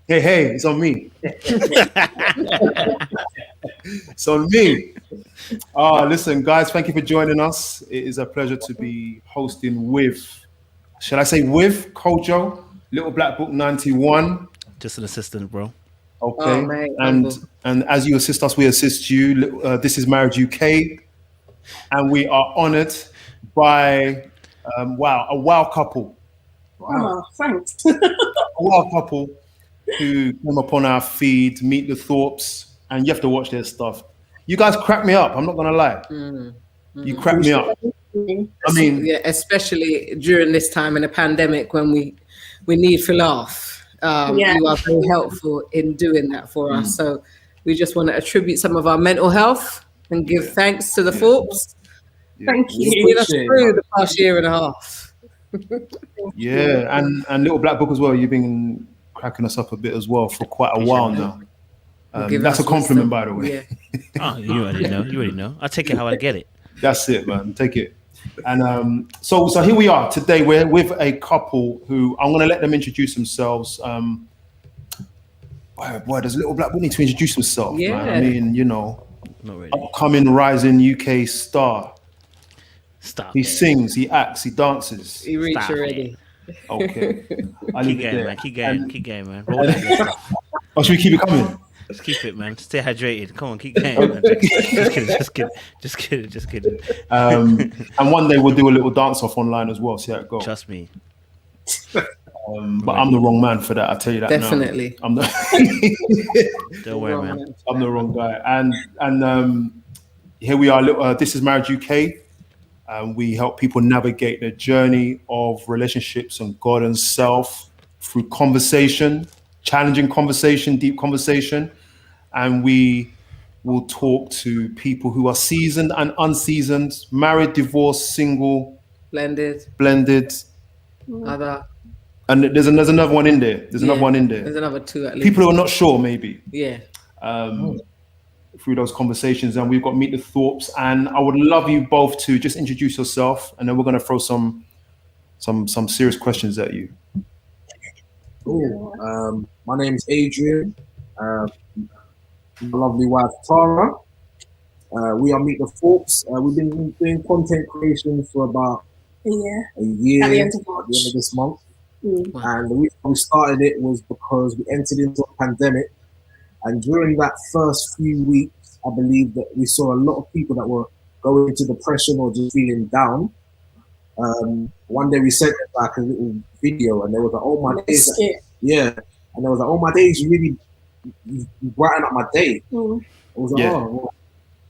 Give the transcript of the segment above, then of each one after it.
Hey, it's on me. It's on me. Listen, guys, thank you for joining us. It is a pleasure to be hosting with, shall I say with Kojo, Little Black Book 91. Just an assistant, bro. Okay. Oh, mate, and humble. and as you assist us, we assist you. This is Marriage UK, and we are honored by a wow couple. Oh, thanks. A wow couple who came upon our feed, Meet the Thorpes, and you have to watch their stuff. You guys crack me up. I'm not gonna lie. You crack me up. I mean, Yeah, especially during this time in a pandemic when we need to laugh. You are very helpful in doing that for us. So we just want to attribute some of our mental health and give thanks to the Thorpes. Thank you. Seeing us through the past year and a half. yeah, and Little Black Book as well. You've been cracking us up a bit as well for quite a while now. That's a compliment, by the way. Yeah. Oh, you already know. You already know. I take it how I get it. That's it, man. Take it. And so here we are today. We're with a couple who I'm going to let them introduce themselves. Boy, does Little Black Book need to introduce himself? Yeah. Man? I mean, you know, Not really. upcoming rising UK star. Stop. He it. sings, he acts, he dances. He reached Stop already. Okay, I Keep leave it going, there. man. Keep going. Keep going, man. Roll that stuff. Oh, should we keep it coming? Just keep it, man. Stay hydrated. Come on, keep going, man. Just kidding. And one day we'll do a little dance off online as well. See how it goes. Trust me. But I'm the wrong man for that. I tell you that. Definitely. Now. I'm the Don't worry, man. I'm the wrong guy. And here we are. This is Marriage UK. We help people navigate the journey of relationships and God and self through conversation, challenging conversation, deep conversation. And we will talk to people who are seasoned and unseasoned, married, divorced, single, Blended. Other. and there's another one in there. There's another one in There's there. another two at least. People who are not sure, maybe. Yeah. Through those conversations, and we've got Meet the Thorpes, and I would love you both to just introduce yourself, and then we're going to throw some serious questions at you. Cool. My name's Adrian. My lovely wife Tara. We are Meet the Thorpes. We've been doing content creation for about a year At the end at of the March. end of this month. Wow. And the reason we started it was because we entered into a pandemic. And during that first few weeks, I believe that we saw a lot of people that were going into depression or just feeling down. One day we sent it back a little video, and there was like, "Oh my days, yeah," and there was like, "Oh my days, you brighten up my day." I was like, Yeah. "Oh, well,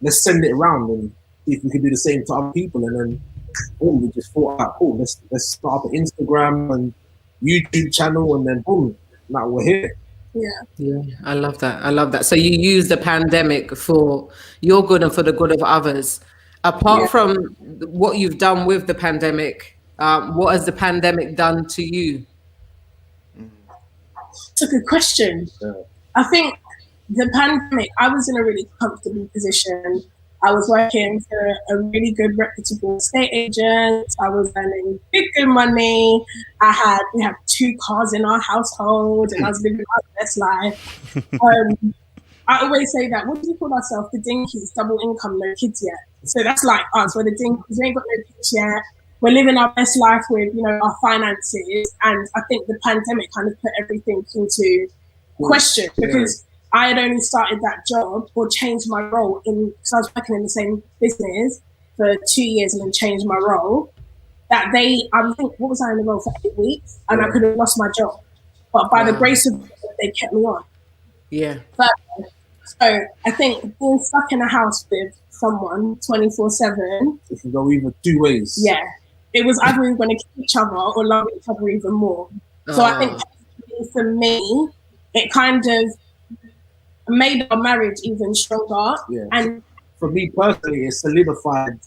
let's send it around and see if we could do the same to other people." And then, boom, we just thought, "Cool, let's start up an Instagram and YouTube channel," and then boom, now we're here. Yeah, I love that. So you use the pandemic for your good and for the good of others. Apart from what you've done with the pandemic, what has the pandemic done to you? It's a good question. I think the pandemic, I was in a really comfortable position. I was working for a really good, reputable estate agent. I was earning big, good money. We had 2 cars in our household, and I was living my best life. I always say that, what do we call ourselves? The dinkies, double income, no kids yet. So that's like us, we're the dinkies, we ain't got no kids yet. We're living our best life with, our finances. And I think the pandemic kind of put everything into question, because I had only started that job or changed my role because I was working in the same business for 2 years and then changed my role. I think, what was I in the role for 8 weeks? And I could have lost my job. But by the grace of God, they kept me on. Yeah. So I think being stuck in a house with someone 24/7. It can go either 2 ways. Yeah. It was either we were going to kill each other or love each other even more. So I think for me, it kind of made our marriage even stronger. Yeah. And for me personally, it solidified.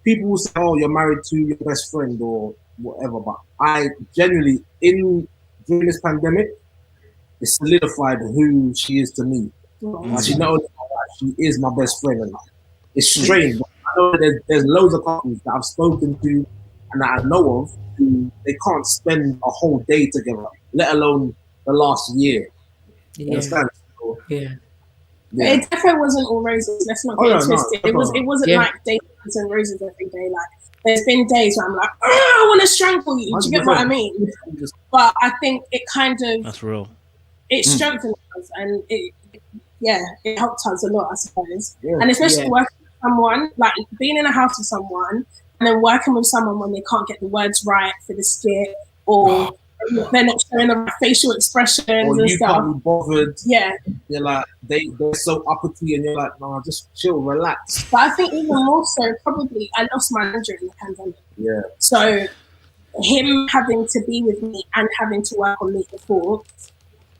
People will say, "Oh, you're married to your best friend" or whatever, but I genuinely, during this pandemic, it solidified who she is to me. She's not only my wife, she is my best friend. And it's strange, but I know there's loads of couples that I've spoken to and that I know of who they can't spend a whole day together, let alone the last year. You Yeah. understand? So, Yeah. yeah. It definitely wasn't all roses. Let's not get twisted. It wasn't Yeah. like daisies and roses every day. Like there's been days where I'm like, I want to strangle you. Do you get what I mean? But I think it kind of That's real. it strengthened us, and it helped us a lot, I suppose. Yeah. And especially working with someone, like being in a house with someone, and then working with someone when they can't get the words right for the skit, or they're not showing the right facial expressions or and you stuff. can't be bothered. Yeah. You're like, they're so uppity, and you're like, no, just chill, relax. But I think even more so, probably, I lost my manager in the pandemic. Yeah. So him having to be with me and having to work on Meet the Thoughts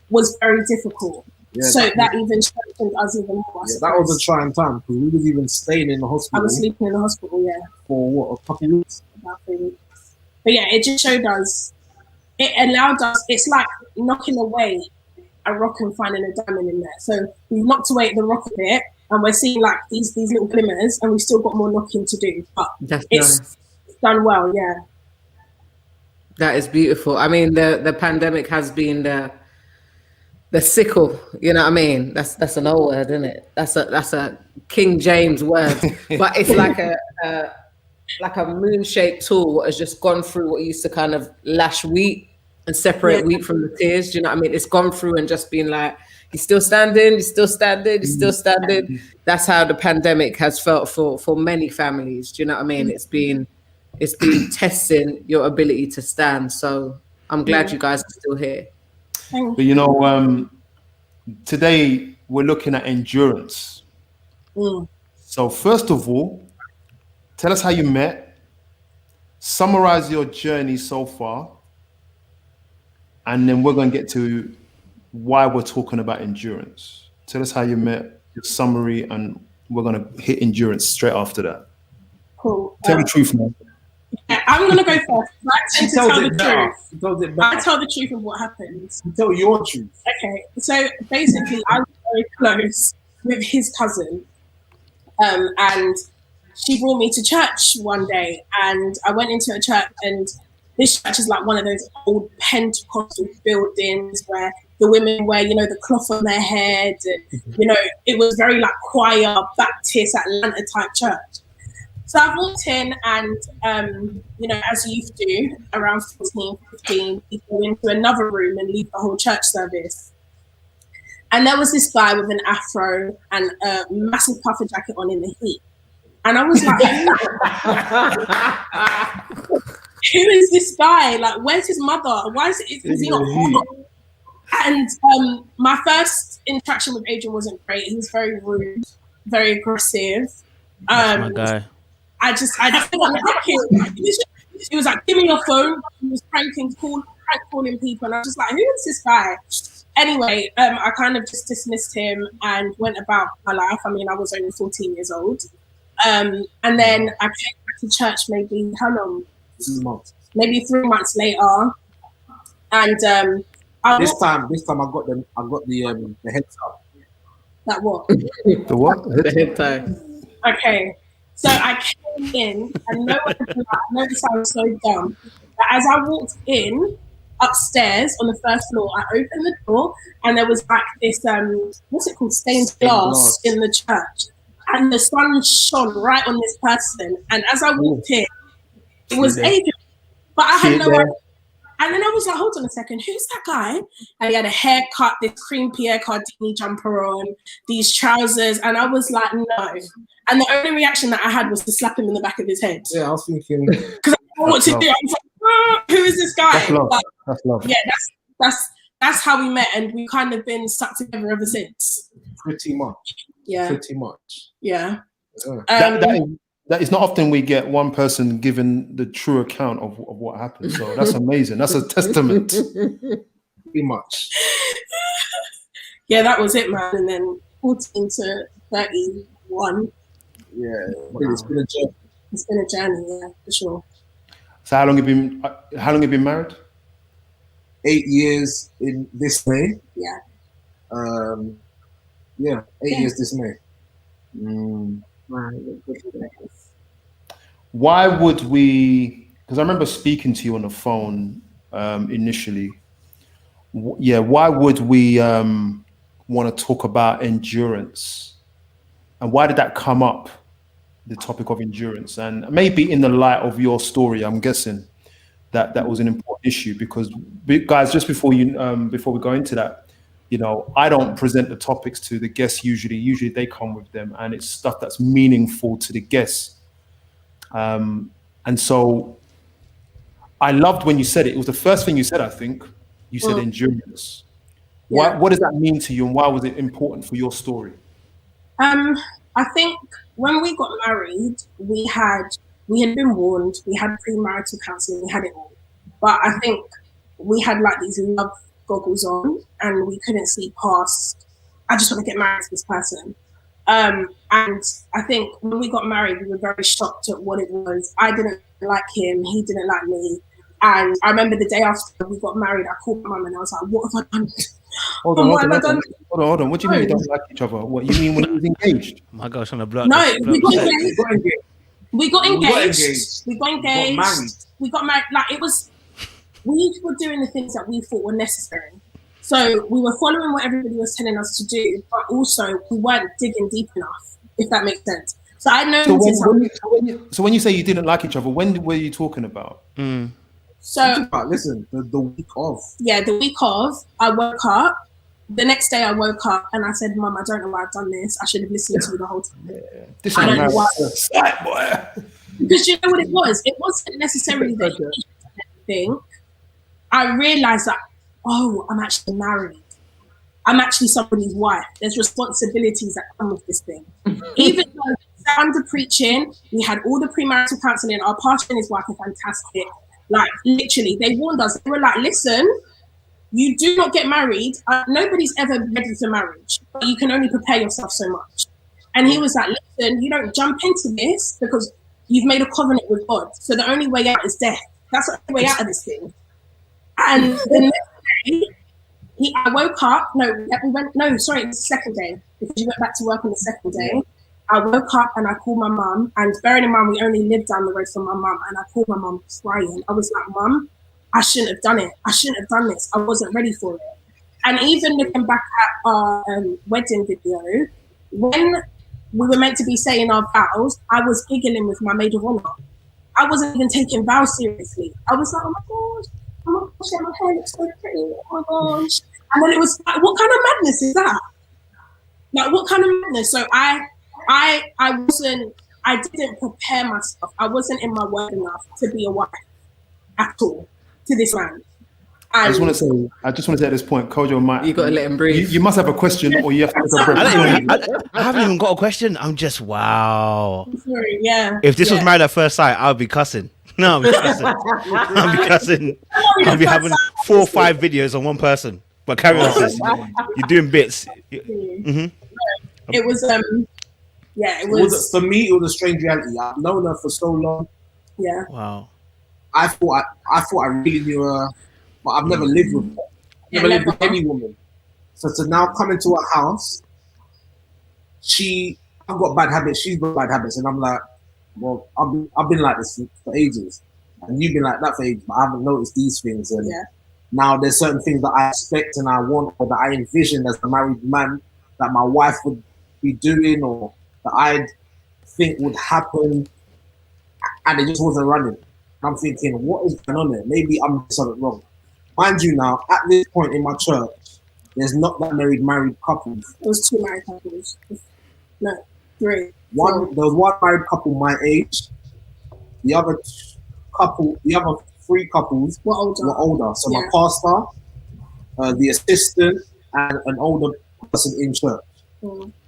was very difficult. Yeah, so that even strengthened us even more. Yeah, that was a trying time because we was even staying in the hospital. I was sleeping in the hospital, for what, a couple of weeks? About 3 weeks. But yeah, it just showed us, it allowed us, it's like knocking away a rock and finding a diamond in there. So we've knocked away the rock a bit, and we're seeing like these little glimmers, and we've still got more knocking to do. But it's done well, yeah. That is beautiful. I mean, the pandemic has been the sickle. You know what I mean? That's an old word, isn't it? That's a King James word, but it's like a moon-shaped tool that has just gone through what used to kind of lash wheat and separate wheat from the tears. Do you know what I mean? It's gone through and just been like, you're still standing, you're still standing, you're still standing. That's how the pandemic has felt for many families. Do you know what I mean? It's been testing your ability to stand. So I'm glad you guys are still here. But you know, today we're looking at endurance. So first of all, tell us how you met, summarize your journey so far, and then we're going to get to why we're talking about endurance. Tell us how you met, your summary, and we're going to hit endurance straight after that. Cool. Tell the truth, man. I'm going to go first. I tend to tell the truth. I tell the truth of what happened. You tell your truth. Okay. So basically, I was very close with his cousin. And she brought me to church one day, and I went into a church, and this church is like one of those old Pentecostal buildings where the women wear, you know, the cloth on their head. And, you know, it was very like choir, Baptist, Atlanta type church. So I walked in, and, you know, as youth do, around 14, 15, you go into another room and leave the whole church service. And there was this guy with an afro and a massive puffer jacket on in the heat. And I was like, who is this guy? Like, where's his mother? Why is he not hot? And my first interaction with Adrian wasn't great. He was very rude, very aggressive. That's my guy. I just didn't like him. He was like, give me your phone. He was prank calling people. And I was just like, who is this guy? Anyway, I kind of just dismissed him and went about my life. I mean, I was only 14 years old. And then I came back to church maybe, how long? 3 months. Maybe 3 months later. And this time I got the head tie. That what? The what? The head tie. Okay. So I came in, and no one I know this sounds so dumb, but as I walked in upstairs on the first floor, I opened the door, and there was like this what's it called, stained glass in the church, and the sun shone right on this person. And as I walked in, it was Adrian, but I had no idea. And then I was like, hold on a second, who's that guy? And he had a haircut, this cream Pierre Cardini jumper on, these trousers, and I was like, no. And the only reaction that I had was to slap him in the back of his head. Yeah, I was thinking, because I didn't know what to do. I was like, who is this guy? That's love. But, that's love. Yeah, that's how we met, and we've kind of been stuck together ever since. Pretty much. Yeah. Pretty much. Yeah. That is not often we get one person giving the true account of what happened. So that's amazing. That's a testament. Pretty much. Yeah, that was it, man. And then 14 to 31. Yeah, it's been a journey. It's been a journey, yeah, for sure. So how long have you been married? 8 years in this May. Yeah. 8 years this May. Why would we? Because I remember speaking to you on the phone initially. why would we want to talk about endurance, and why did that come up, the topic of endurance? And maybe in the light of your story, I'm guessing that was an important issue, because guys, just before we go into that, I don't present the topics to the guests usually they come with them, and it's stuff that's meaningful to the guests. And so I loved when you said it. It was the first thing you said, I think. You said endurance. Yeah. What does that mean to you, and why was it important for your story? I think when we got married, we had been warned, we had premarital counselling, we had it all. But I think we had like these love goggles on, and we couldn't see past, I just want to get married to this person. And I think when we got married, we were very shocked at what it was. I didn't like him, he didn't like me. And I remember the day after we got married, I called my mum and I was like, what have I done? Hold on. What do you mean you don't like each other? What you mean when you was engaged? My gosh, on the block. No, we got engaged. We got married. We got married. Like, it was, we were doing the things that we thought were necessary. So we were following what everybody was telling us to do, but also we weren't digging deep enough, if that makes sense. So I know. So when you say you didn't like each other, when were you talking about? So listen, the week of. Yeah, the week of, I woke up. The next day I woke up and I said, Mum, I don't know why I've done this. I should have listened to you the whole time. This I don't know why. boy. Because you know what it was? It wasn't necessarily that thing. I realised that, I'm actually married. I'm actually somebody's wife. There's responsibilities that come with this thing. Even though under preaching, we had all the premarital counselling. Our pastor and his wife are fantastic. Like, literally, they warned us. They were like, listen, you do not get married. Nobody's ever ready for marriage, but you can only prepare yourself so much. And he was like, listen, you don't jump into this because you've made a covenant with God. So the only way out is death. That's the only way out of this thing. And the next day, I woke up. It was the second day, because you went back to work on the second day. I woke up and I called my mum, and bearing in mind we only lived down the road from my mum, and I called my mum crying. I was like, Mum, I shouldn't have done it. I shouldn't have done this. I wasn't ready for it. And even looking back at our wedding video, when we were meant to be saying our vows, I was giggling with my maid of honor. I wasn't even taking vows seriously. I was like, oh my gosh, my hair looks so pretty. Oh my gosh. And then it was like, what kind of madness is that? Like, what kind of madness? So I didn't prepare myself. I wasn't in my word enough to be a wife at all to this man. I just want to say at this point, Kojo, you got to let him breathe. You must have a question, or you have to. I haven't even got a question. I'm just wow. I'm sorry, yeah. If this was Married at First Sight, I'll be cussing. No, I'll be cussing. I'll be having 4 or 5 videos on one person. But carry on, sis. You're doing bits. Mm-hmm. It was it was. For me, it was a strange reality. I've known her for so long. Yeah. Wow. I thought I really knew her, but I've never lived with her. Never lived with any woman. So to now come into her house, I've got bad habits, she's got bad habits, and I'm like, well, I've been like this for ages, and you've been like that for ages, but I haven't noticed these things. And now there's certain things that I expect and I want, or that I envision as a married man that my wife would be doing, or that I'd think would happen, and it just wasn't running. I'm thinking, what is going on there? Maybe I'm doing something wrong. Mind you, now at this point in my church, there's not that married couples. It was 2 married couples. No, 3. There was 1 married couple my age. The other 3 couples were older. So my pastor, the assistant, and an older person in church.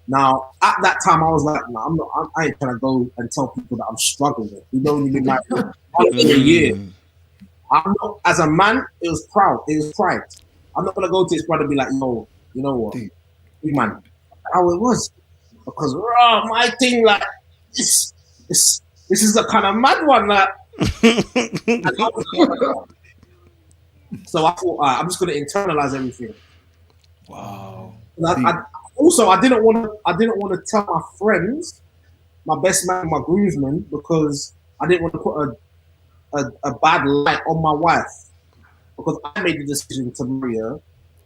Now, at that time, I was like, no, I ain't trying to go and tell people that I'm struggling. We've only been married for a year. I'm not, as a man, it was proud. It was pride. I'm not going to go to his brother and be like, yo, you know what? Big man. How it was. Because, my thing, like, this is the kind of mad one that. So I thought, I'm just going to internalize everything. Wow. I didn't want to tell my friends, my best man, my groomsmen, because I didn't want to put a bad light on my wife, because I made the decision to marry her,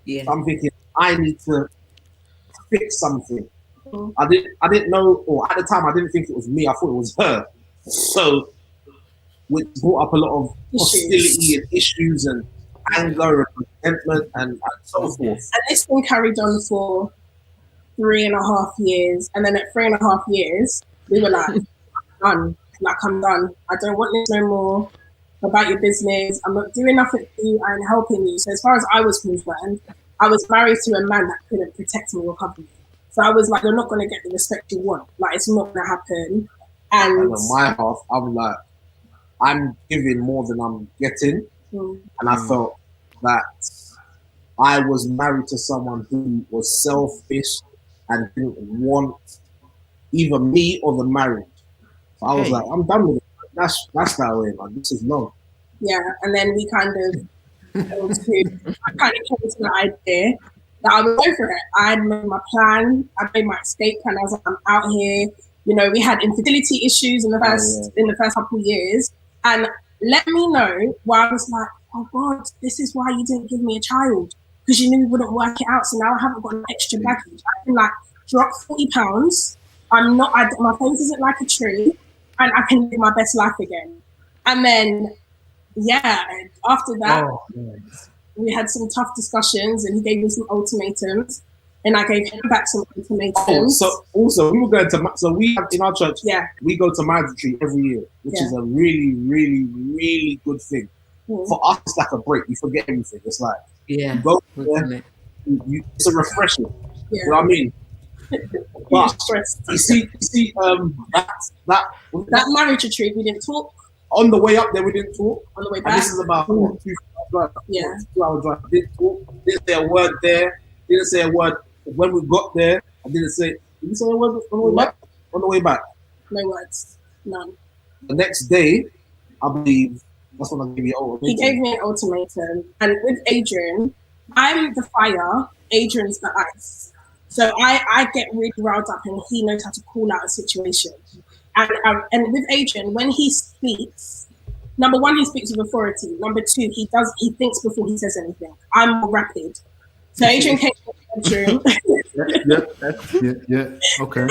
Yeah. So I'm thinking, I need to fix something. I didn't know, or at the time, I didn't think it was me. I thought it was her. So, which brought up a lot of hostility and issues and anger and resentment and so forth. And this thing carried on for 3.5 years. And then at 3.5 years, we were like, done. Like, I'm done. I don't want this no more. About your business. I'm not doing nothing for you. I'm helping you. So as far as I was concerned, I was married to a man that couldn't protect me or cover me. So I was like, you're not going to get the respect you want. Like, it's not going to happen. And on my half, I'm like, I'm giving more than I'm getting. And I felt that I was married to someone who was selfish and didn't want either me or the marriage. So I was like, I'm done with it. That's that way, man. This is long. Yeah, and then we kind of came to the idea that I was over it. I had made my plan. I made my escape plan. I was like, I'm out here. You know, we had infertility issues in the first couple of years, and let me know why I was like, oh God, this is why you didn't give me a child, because you knew we wouldn't work it out. So now I haven't got an extra baggage. I can like drop 40 pounds. My face isn't like a tree. And I can live my best life again. And then, after that, we had some tough discussions, and he gave me some ultimatums, and I gave him back some ultimatums. So also, we were going to, so we have in our church, we go to marriage retreat every year, which is a really, really, really good thing. For us, it's like a break. You forget everything. It's like, you go there, it's a refreshing. You know what I mean? But you see, that marriage retreat, we didn't talk. On the way up there, we didn't talk. On the way back, and this is about 2-hour drive. Didn't talk. Didn't say a word there. Didn't say a word when we got there. I didn't say. Did you say a word on the way back? On the way back, no words, none. The next day, I believe that's when I gave you an ultimatum. He gave me an ultimatum, and with Adrian, I'm the fire. Adrian's the ice. So I get really riled up, and he knows how to call out a situation. And with Adrian, when he speaks, number one, he speaks with authority. Number two, he thinks before he says anything. I'm more rapid. So Adrian came to the bedroom. Okay.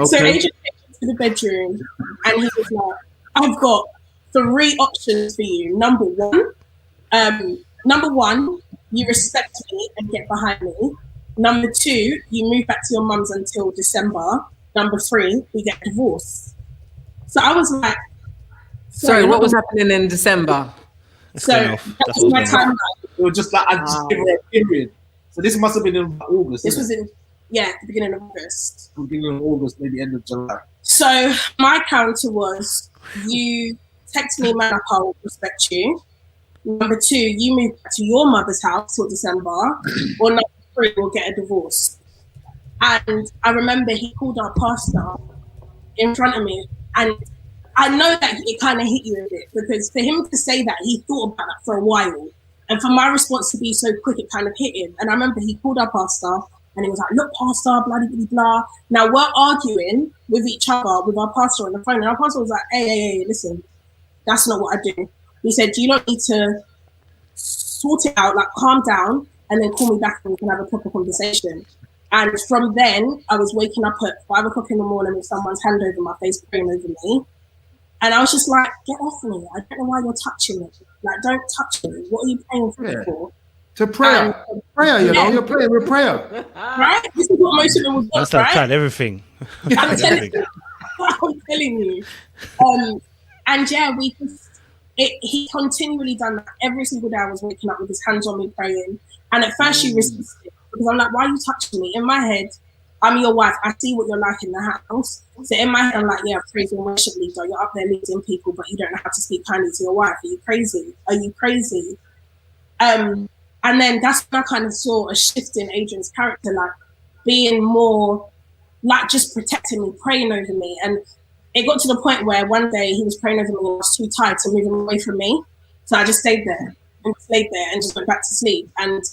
So Adrian came to the bedroom, and he was like, I've got 3 options for you. Number one, you respect me and get behind me. Number 2, you move back to your mum's until December. Number 3, we get divorced. So I was like, sorry, what was happening in December? So that was my timeline. It was just like, I just gave her a period. So this must have been in August. This was in, the beginning of August. Beginning of August, maybe end of July. So my counter was, you text me, man, I'll respect you. Number 2, you move back to your mother's house till December. Or number 3, we'll get a divorce. And I remember he called our pastor in front of me, and I know that it kind of hit you a bit, because for him to say that, he thought about that for a while, and for my response to be so quick, it kind of hit him. And I remember he called our pastor, and he was like, look, pastor, blah, blah, blah, blah. Now we're arguing with each other, with our pastor on the phone, and our pastor was like, hey, listen, that's not what I do. He said, you don't need to sort it out, like calm down, and then call me back and we can have a proper conversation. And from then, I was waking up at 5 o'clock in the morning with someone's hand over my face, praying over me. And I was just like, get off me. I don't know why you're touching me. Like, don't touch me. What are you praying for? To prayer. Prayer, you know, you're praying with prayer. Right? This is what most of them would want, right? Tried everything. I'm telling you. And he continually done that. Every single day I was waking up with his hands on me praying. And at first she resisted, because I'm like, why are you touching me? In my head, I'm your wife. I see what you're like in the house. So in my head, I'm like, yeah, praise and worship leader. You're up there leading people, but you don't know how to speak kindly to your wife. Are you crazy? Are you crazy? And then that's when I kind of saw a shift in Adrian's character, like being more, like just protecting me, praying over me. And it got to the point where one day he was praying over me and I was too tired to move him away from me. So I just stayed there and just went back to sleep. And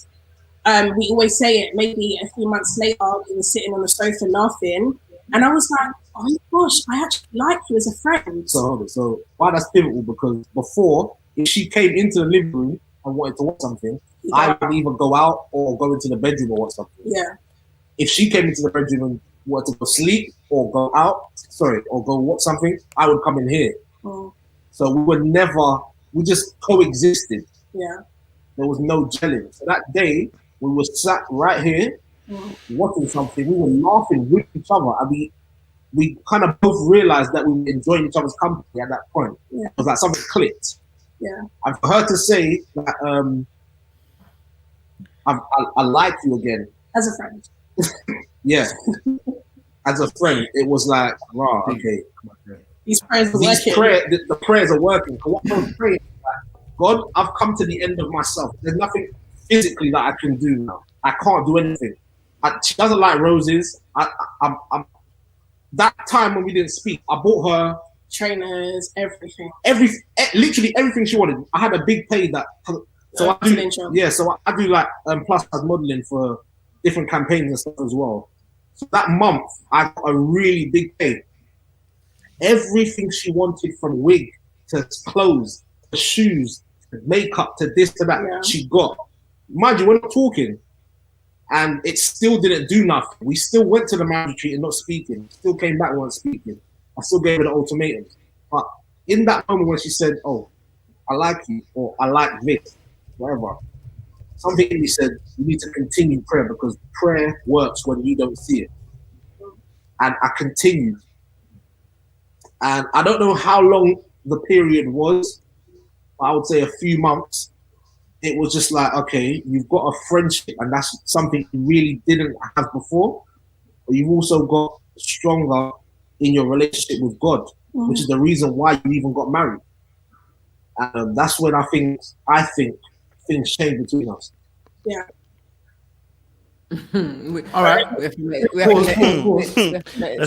we always say it, maybe a few months later, we were sitting on the sofa laughing. And I was like, oh my gosh, I actually like you as a friend. So why that's pivotal, because before, if she came into the living room and wanted to watch something, I would either go out or go into the bedroom or watch something. Yeah. If she came into the bedroom and wanted to go sleep or go out, or go watch something, I would come in here. Mm. So we just coexisted. Yeah. There was no gelling. So that day, we were sat right here watching something. We were laughing with each other. And we kind of both realized that we were enjoying each other's company at that point. Yeah. It was like something clicked. Yeah. And for her to say that I like you again. As a friend. Yeah. As a friend, it was like, wow, okay. These prayers are working. The prayers are working. What I was praying, like, God, I've come to the end of myself. There's nothing physically that I can do now. I can't do anything. She doesn't like roses. I'm that time when we didn't speak, I bought her trainers, everything. Literally everything she wanted. I had a big page that. So I do like plus size modeling for different campaigns and stuff as well. So that month, I got a really big pay. Everything she wanted, from wig to clothes to shoes to makeup to this to that, she got. Mind you, we're not talking. And it still didn't do nothing. We still went to the marriage retreat and not speaking. Still came back and weren't speaking. I still gave her the ultimatums. But in that moment when she said, oh, I like you, or I like this, whatever, something in me said, you need to continue prayer, because prayer works when you don't see it. And I continued. And I don't know how long the period was. I would say a few months. It was just like, okay, you've got a friendship, and that's something you really didn't have before. But you've also got stronger in your relationship with God, which is the reason why you even got married. And that's when I think things changed between us. Yeah. All right. Let's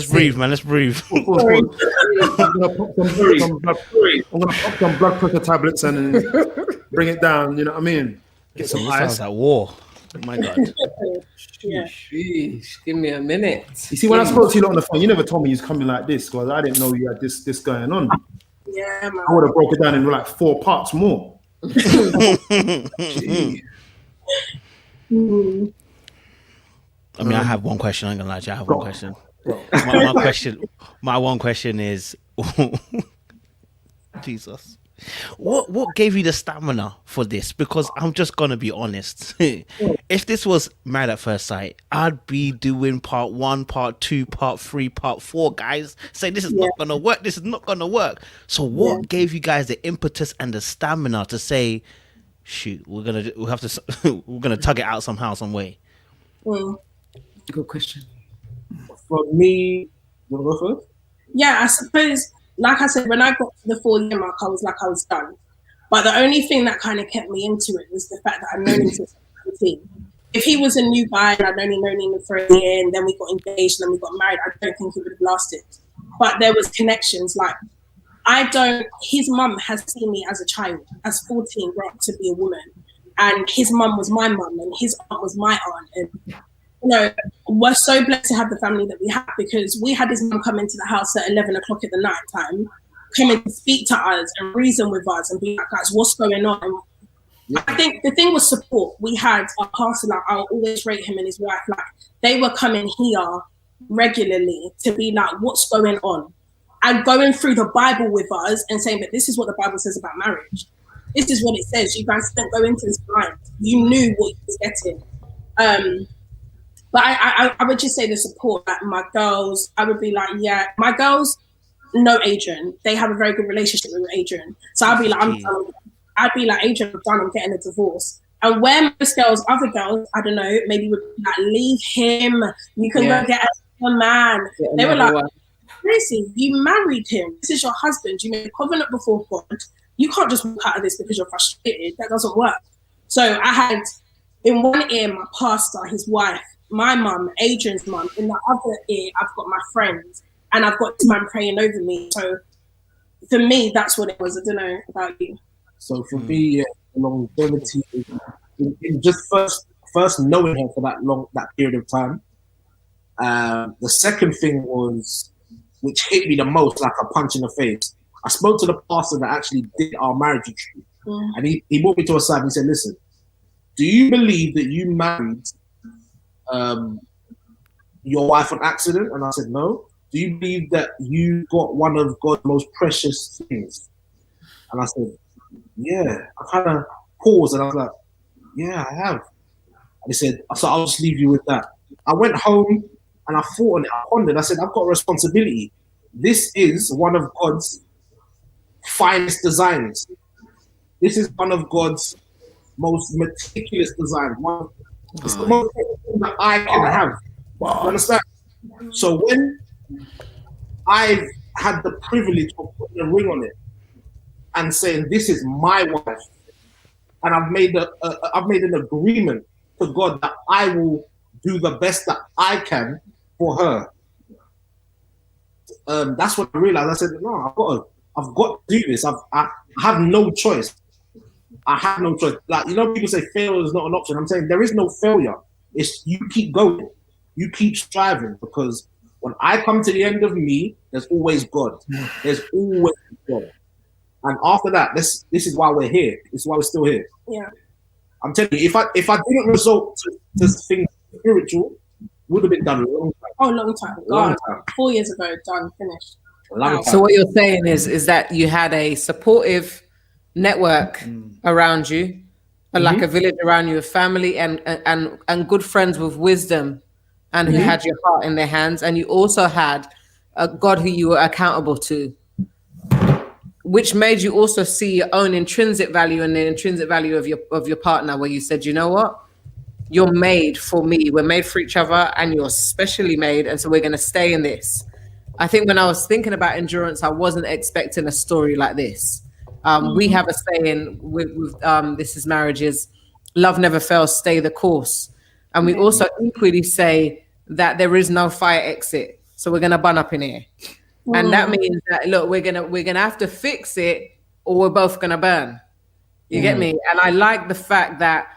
breathe, man. Let's breathe. I'm gonna pop some blood pressure tablets and bring it down. You know what I mean? Get some ice. Sounds like war. Oh my God. Sheesh, give me a minute. You see, when I spoke to you on the phone, you never told me you was coming like this, because I didn't know you had this going on. Yeah, man. I would have broke it down in like 4 parts more. I mean, I have one question. I'm gonna lie to you. I have one question. My one question is, Jesus, what gave you the stamina for this? Because I'm just gonna be honest. If this was Married at First Sight, I'd be doing part 1, part 2, part 3, part 4, guys. Say this is not gonna work. This is not gonna work. So what gave you guys the impetus and the stamina to say, shoot, we're gonna tug it out somehow, some way? Good question. For me, you want to go first? Yeah, I suppose, like I said, when I got to the 4-year mark, I was like, I was done. But the only thing that kind of kept me into it was the fact that I'd known him since 17. If he was a new guy and I'd only known him for a year and then we got engaged and then we got married, I don't think it would have lasted. But there was connections. Like, his mum has seen me as a child, as 14, grow up to be a woman. And his mum was my mum and his aunt was my aunt. And we're so blessed to have the family that we have, because we had his mum come into the house at 11 o'clock at the night time, come and speak to us and reason with us and be like, guys, what's going on? And I think the thing was support. We had our pastor, like, I'll always rate him and his wife, like, they were coming here regularly to be like, what's going on? And going through the Bible with us and saying that this is what the Bible says about marriage. This is what it says. You guys didn't go into this blind. You knew what you was getting. But I would just say the support. Like, my girls, I would be like, yeah, my girls know Adrian. They have a very good relationship with Adrian. So I'd be like, I'd be like, Adrian, I'm done. I'm getting a divorce. And where most girls, other girls, I don't know, maybe would be like, leave him. You can go get a man. They were like, Tracy, you married him. This is your husband. You made a covenant before God. You can't just walk out of this because you're frustrated. That doesn't work. So I had in one ear my pastor, his wife, my mum, Adrian's mum. In the other ear, I've got my friends, and I've got this man praying over me. So for me, that's what it was. I don't know about you. So for me, longevity, in just first knowing her for that period of time. The second thing was, which hit me the most, like a punch in the face. I spoke to the pastor that actually did our marriage retreat, and he brought me to a side and he said, listen, do you believe that you married your wife on accident? And I said, no. Do you believe that you got one of God's most precious things? And I said, yeah. I kind of paused and I was like, yeah, I have. And he said, so I'll just leave you with that. I went home and I thought on it, I pondered. I said, I've got a responsibility. This is one of God's finest designs. This is one of God's most meticulous designs. It's the most thing that I can have. You understand? So when I've had the privilege of putting a ring on it and saying, this is my wife, and I've made an agreement to God that I will do the best that I can for her. That's what I realized. I said, no, I've got to do this. I have no choice. I have no choice. Like, you know, people say failure is not an option. I'm saying there is no failure. It's you keep going. You keep striving, because when I come to the end of me, there's always God. There's always God. And after that, this is why we're here. This is why we're still here. Yeah. I'm telling you, if I didn't resort to things spiritual, would have been done a long time. Oh, long time. Long time. 4 years ago, done, finished. Long time. So what you're saying is that you had a supportive network around you, like a village around you, a family and good friends with wisdom, and who had your heart in their hands, and you also had a God who you were accountable to, which made you also see your own intrinsic value and the intrinsic value of your partner, where you said, you know what, you're made for me, we're made for each other, and you're specially made, and so we're going to stay in this. I think when I was thinking about endurance, I wasn't expecting a story like this. We have a saying with This Is Marriage is, love never fails, stay the course. And we also equally say that there is no fire exit. So we're going to bun up in here. And that means that, look, we're gonna have to fix it, or we're both gonna burn. You get me? And I like the fact that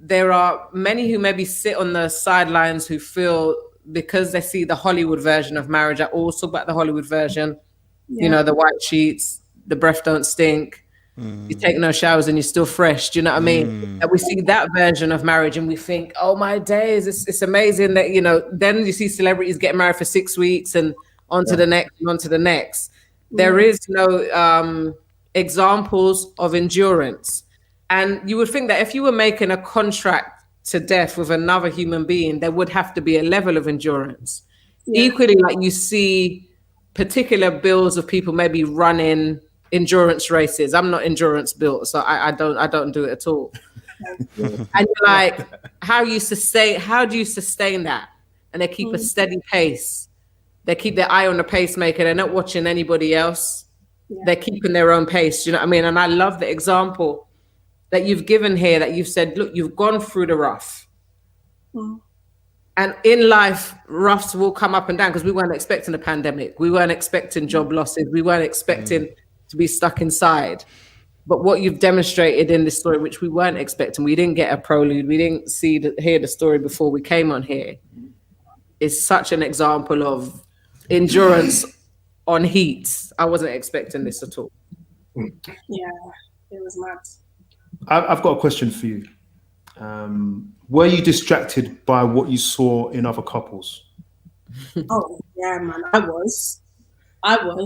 there are many who maybe sit on the sidelines who feel, because they see the Hollywood version of marriage, I always talk about the Hollywood version, you know, the white sheets, the breath don't stink, you take no showers and you're still fresh. Do you know what I mean? And we see that version of marriage and we think, oh my days, it's amazing that, you know, then you see celebrities get married for 6 weeks and on to the next and on to the next. There is no examples of endurance. And you would think that if you were making a contract to death with another human being, there would have to be a level of endurance. Equally, like you see particular bills of people maybe running endurance races. I'm not endurance built, so I don't do it at all. And you're like, how do you sustain that? And they keep a steady pace. They keep their eye on the pacemaker. They're not watching anybody else. They're keeping their own pace. You know what I mean? And I love the example that you've given here, that you've said, look, you've gone through the rough. And in life, roughs will come up and down, because we weren't expecting a pandemic. We weren't expecting job losses. We weren't expecting to be stuck inside. But what you've demonstrated in this story, which we weren't expecting, we didn't get a prelude, we didn't hear the story before we came on here, is such an example of endurance on heat. I wasn't expecting this at all. Yeah, it was mad. I've got a question for you. Were you distracted by what you saw in other couples? Oh, yeah, man, I was.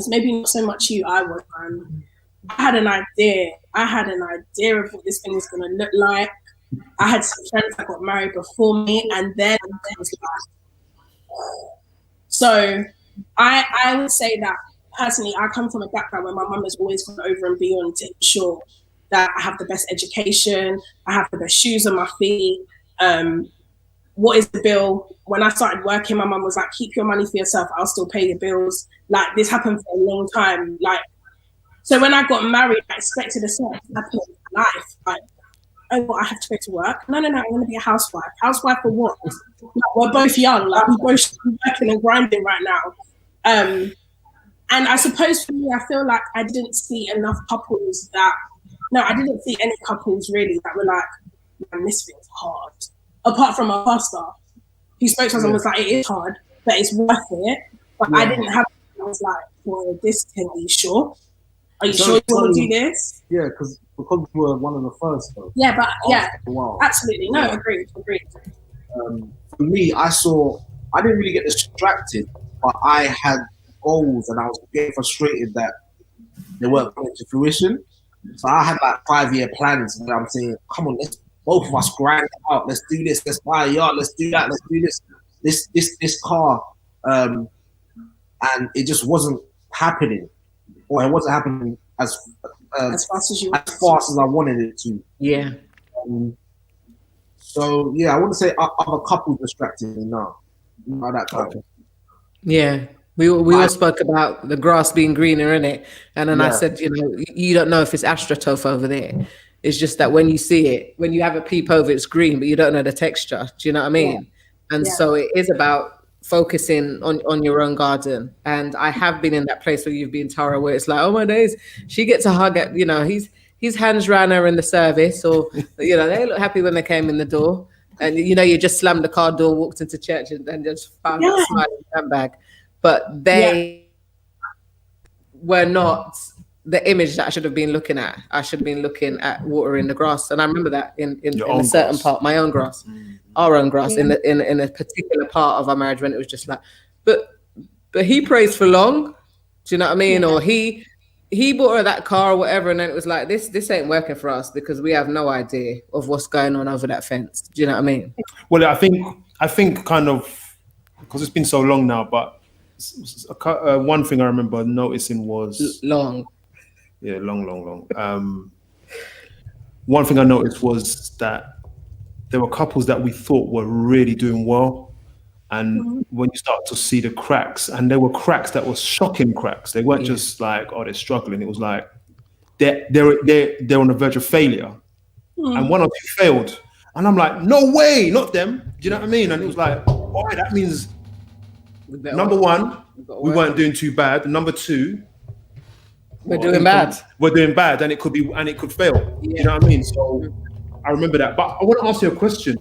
Maybe not so much you, I was, man. I had an idea of what this thing was going to look like. I had some friends that got married before me, and then it was like... So I would say that, personally, I come from a background where my mum has always gone over and beyond to ensure that I have the best education, I have the best shoes on my feet. What is the bill? When I started working, my mum was like, keep your money for yourself, I'll still pay your bills. Like, this happened for a long time. Like, so when I got married, I expected a certain happen in my life. Like, oh, what, I have to go to work? No, I'm going to be a housewife. Housewife for what? Like, we're both young. Like, we're both working and grinding right now. And I suppose for me, I feel like I didn't see enough couples I didn't see any couples really that were like, man, this thing's hard. Apart from my pastor, who spoke to us and was like, it is hard, but it's worth it. But I didn't have, I was like, well, this thing, are you sure? Are you sure you want to do this? Yeah, because because we were one of the first though. Yeah, but yeah, Wow. absolutely. No, agreed. For me, I didn't really get distracted, but I had goals and I was getting frustrated that they weren't coming to fruition. So I had like 5-year plans where I'm saying, come on, let's both of us grind it out. Let's do this. Let's buy a yacht. Let's do that. Let's do this car. And it just wasn't happening, or it wasn't happening as fast as I wanted it to. Yeah. So yeah, I wouldn't say other couples distracted me. No, not that kind. Okay. Yeah. We all spoke about the grass being greener, innit? And then I said, you know, you don't know if it's astroturf over there. It's just that when you see it, when you have a peep over, it's green, but you don't know the texture. Do you know what I mean? Yeah. And so it is about focusing on your own garden. And I have been in that place where you've been, Tara, where it's like, oh my days, she gets a hug at, you know, his hands ran her in the service, or, you know, they look happy when they came in the door. And, you know, you just slammed the car door, walked into church and just found that smiling handbag. But they were not the image that I should have been looking at. I should have been looking at watering the grass. And I remember that in a certain part, my own grass, our own grass, in a particular part of our marriage, when it was just like, but he prays for long. Do you know what I mean? Or he bought her that car or whatever. And then it was like, this ain't working for us because we have no idea of what's going on over that fence. Do you know what I mean? Well, I think kind of, because it's been so long now, but one thing I remember noticing was long. One thing I noticed was that there were couples that we thought were really doing well, and when you start to see the cracks, and there were cracks that were shocking cracks. They weren't just like, oh, they're struggling. It was like they're on the verge of failure, and one or two failed, and I'm like, no way, not them. Do you know what I mean? And it was like, all right, that means. Number one, we weren't doing too bad. Number two, we're doing bad. We're doing bad, and it could fail. Yeah. You know what I mean? So I remember that. But I want to ask you a question.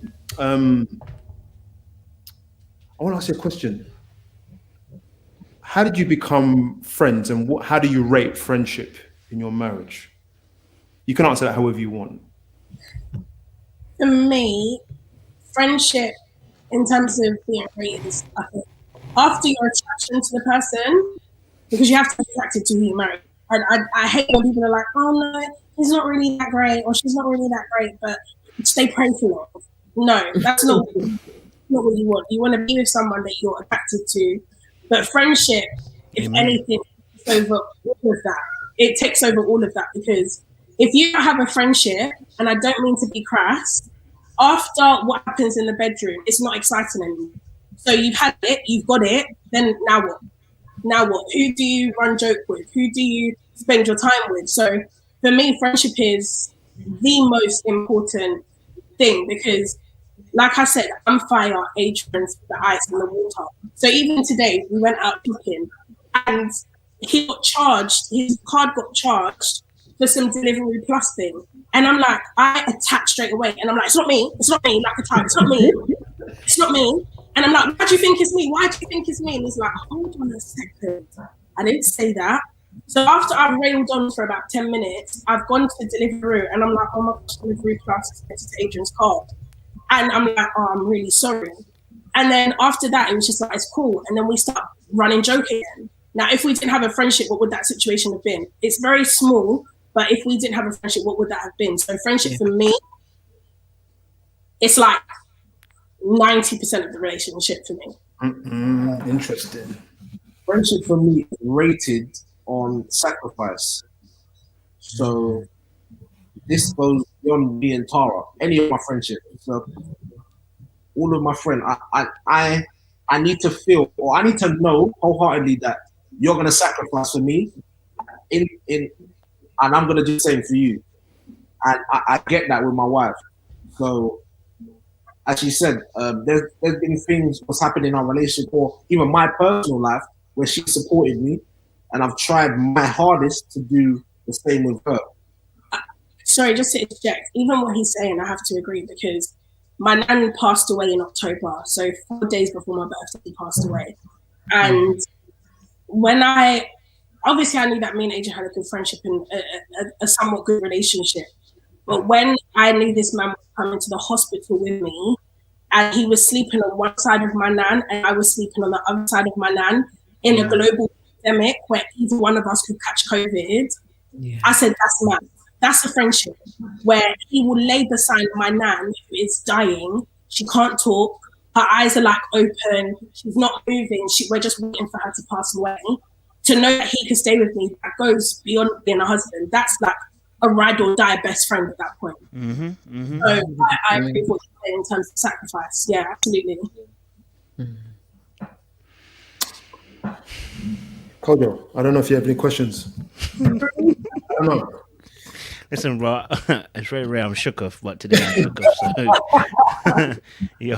How did you become friends, and how do you rate friendship in your marriage? You can answer that however you want. For me, friendship, in terms of being rated, is, I think, after your attraction to the person, because you have to be attracted to who you marry. I hate when people are like, oh no, he's not really that great, or she's not really that great, but they pray for love. No, that's not what you want. You want to be with someone that you're attracted to. But friendship, if anything, takes over all of that. It takes over all of that, because if you don't have a friendship, and I don't mean to be crass, after what happens in the bedroom, it's not exciting anymore. So you've had it, you've got it, then now what? Now what? Who do you run joke with? Who do you spend your time with? So for me, friendship is the most important thing, because like I said, I'm fire, Adrian's the ice and the water. So even today, we went out shopping and he got charged, his card got charged for some delivery plus thing. And I'm like, I attacked straight away. And I'm like, it's not me, like a type, it's not me, it's not me. And I'm like, why do you think it's me? Why do you think it's me? And he's like, hold on a second. I didn't say that. So after I've railed on for about 10 minutes, I've gone to Deliveroo and I'm like, oh my gosh, Deliveroo Plus is connected to Adrian's card. And I'm like, oh, I'm really sorry. And then after that, it was just like, it's cool. And then we start running joke again. Now, if we didn't have a friendship, what would that situation have been? It's very small, but if we didn't have a friendship, what would that have been? So friendship for me, it's like 90% of the relationship for me. Interesting. Friendship for me is rated on sacrifice. So this goes beyond me and Tara, any of my friendship. So all of my friends, I need to feel, or I need to know wholeheartedly that you're gonna sacrifice for me, and I'm gonna do the same for you. And I get that with my wife. So as she said, there's been things what's happened in our relationship, or even my personal life, where she supported me, and I've tried my hardest to do the same with her. Sorry, just to interject, even what he's saying, I have to agree, because my nan passed away in October, so 4 days before my birthday, he passed away. And when I obviously I knew that me and Adrian had a good friendship and a somewhat good relationship. But when I knew this man was coming to the hospital with me, and he was sleeping on one side of my nan, and I was sleeping on the other side of my nan in a global pandemic where either one of us could catch COVID, I said, that's mad. That's a friendship where he will lay beside my nan who is dying. She can't talk. Her eyes are like open. She's not moving. We're just waiting for her to pass away. To know that he could stay with me, that goes beyond being a husband. That's like a ride or die best friend at that point. So I agree with what you say in terms of sacrifice. Yeah, absolutely. Kojo, I don't know if you have any questions. I don't know. Listen, bro, it's very rare I'm shook off, but today I'm shook off. So, yo,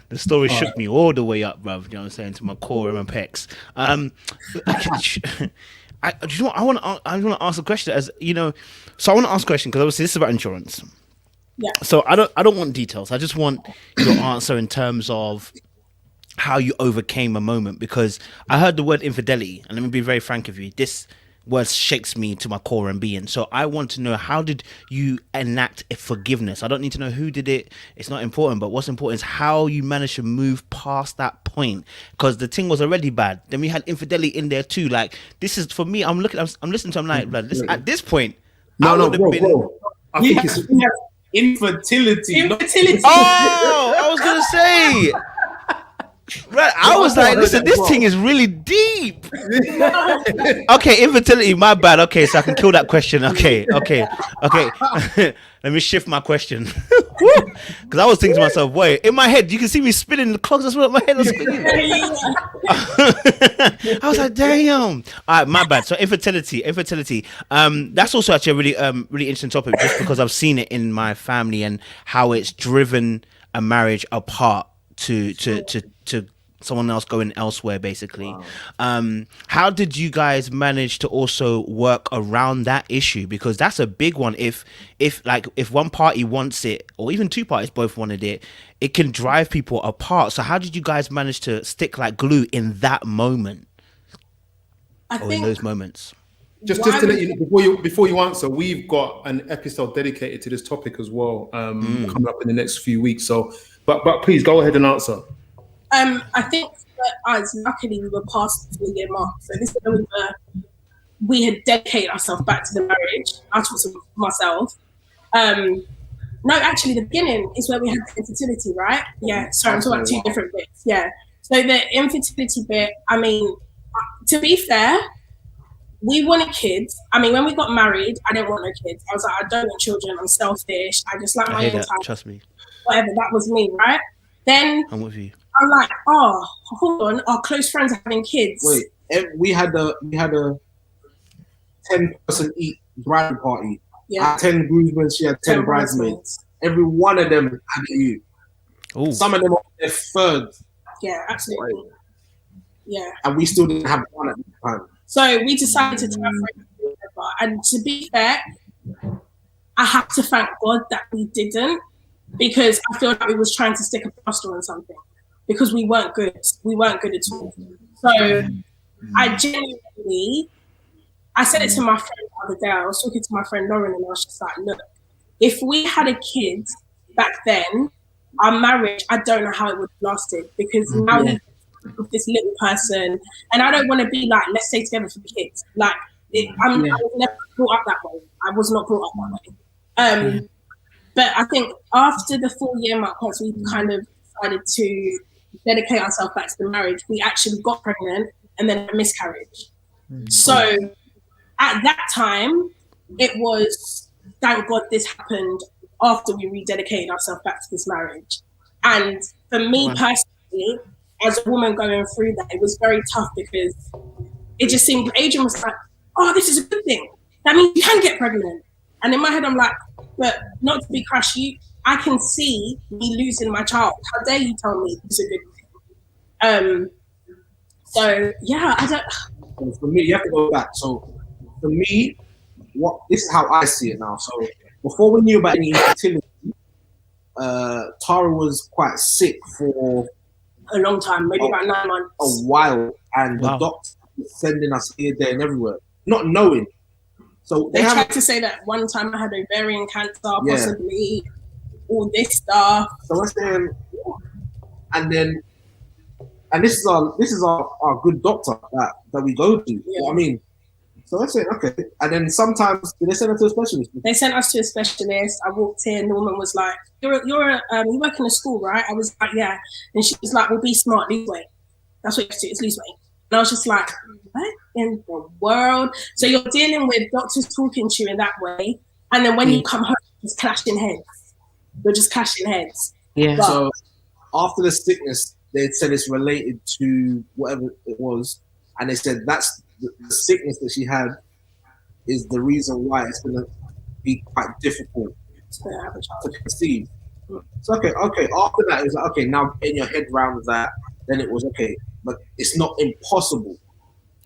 the story shook me all the way up, bro. You know what I'm saying, to my core and my pecs. You know what, I want to ask a question, as you know. So I want to ask a question because obviously this is about insurance. Yeah. So I don't want details. I just want your answer in terms of how you overcame a moment, because I heard the word infidelity, and let me be very frank with you. This word shakes me to my core and being. So I want to know, how did you enact a forgiveness? I don't need to know who did it. It's not important. But what's important is how you managed to move past that point, because the thing was already bad. Then we had infidelity in there too. Like, this is, for me, I'm listening to him like, listen, at this point, Bro. I think it's infertility. Oh, I was gonna say. Right, I was like, listen, this thing is really deep. Okay, infertility, my bad. Okay, so I can kill that question. Okay. Let me shift my question. Because I was thinking to myself, wait, in my head, you can see me spinning the clogs as well. My head was spinning. I was like, damn. All right, my bad. So infertility. That's also actually a really interesting topic, just because I've seen it in my family and how it's driven a marriage apart to someone else going elsewhere, basically. Wow. How did you guys manage to also work around that issue? Because that's a big one. If one party wants it, or even two parties both wanted it, it can drive people apart. So how did you guys manage to stick like glue in that moment? In those moments? Just to let you know, before you answer, we've got an episode dedicated to this topic as well, coming up in the next few weeks. So, but please go ahead and answer. I think for us, luckily, we were past the 4-year mark. So this is when we had dedicated ourselves back to the marriage. I talked to myself. No, actually, the beginning is where we had the infertility, right? Yeah. So I'm talking about two different bits. Yeah. So the infertility bit, I mean, to be fair, we wanted kids. I mean, when we got married, I didn't want no kids. I was like, I don't want children. I'm selfish. I just like my own time. Trust me. Whatever. That was me, right? Then I'm with you. I'm like, oh, hold on. Our close friends are having kids. Wait, we had a 10-person bridal party. Yeah. 10 groomsmen. She had 10 bridesmaids. Every one of them had you. Ooh. Some of them are their third. Yeah, absolutely. Right. Yeah. And we still didn't have one at the time. So we decided to try for it. And to be fair, I have to thank God that we didn't, because I feel like we was trying to stick a plaster on something, because we weren't good. We weren't good at all. So I genuinely, I said it to my friend the other day. I was talking to my friend Lauren, and I was just like, look, if we had a kid back then, our marriage, I don't know how it would have lasted, because now with this little person, and I don't want to be like, let's stay together for the kids. Like, I was never brought up that way. I was not brought up that way. But I think after the 4-year mark, once we kind of decided to dedicate ourselves back to the marriage, we actually got pregnant and then a miscarriage. So at that time, it was, thank God this happened after we rededicated ourselves back to this marriage. And for me personally, as a woman going through that, it was very tough, because it just seemed, Adrian was like, oh, this is a good thing. That means you can get pregnant. And in my head, I'm like, but not to be crash, I can see me losing my child. How dare you tell me it's a good thing? So yeah, I don't. For me, you have to go back. So for me, this is how I see it now. So before we knew about any infertility, Tara was quite sick for a long time, maybe about 9 months. A while, and the doctor sending us here, there, and everywhere, not knowing. So They tried to say that one time I had ovarian cancer, possibly all this stuff. So I'm saying, and then, and this is our good doctor that we go to. You know what I mean? So I said, okay. And then sometimes they send us to a specialist. They sent us to a specialist. I walked in. The woman was like, you work in a school, right? I was like, yeah. And she was like, well, be smart, lose weight. That's what you have to do, is lose weight. And I was just like, what in the world? So you're dealing with doctors talking to you in that way. And then when you come home, it's clashing heads. You're just clashing heads. Yeah. But, so after the sickness, they said it's related to whatever it was. And they said that's the sickness that she had is the reason why it's going to be quite difficult to conceive. So okay. After that, it was like, okay, now getting your head around that, then it was okay, but it's not impossible.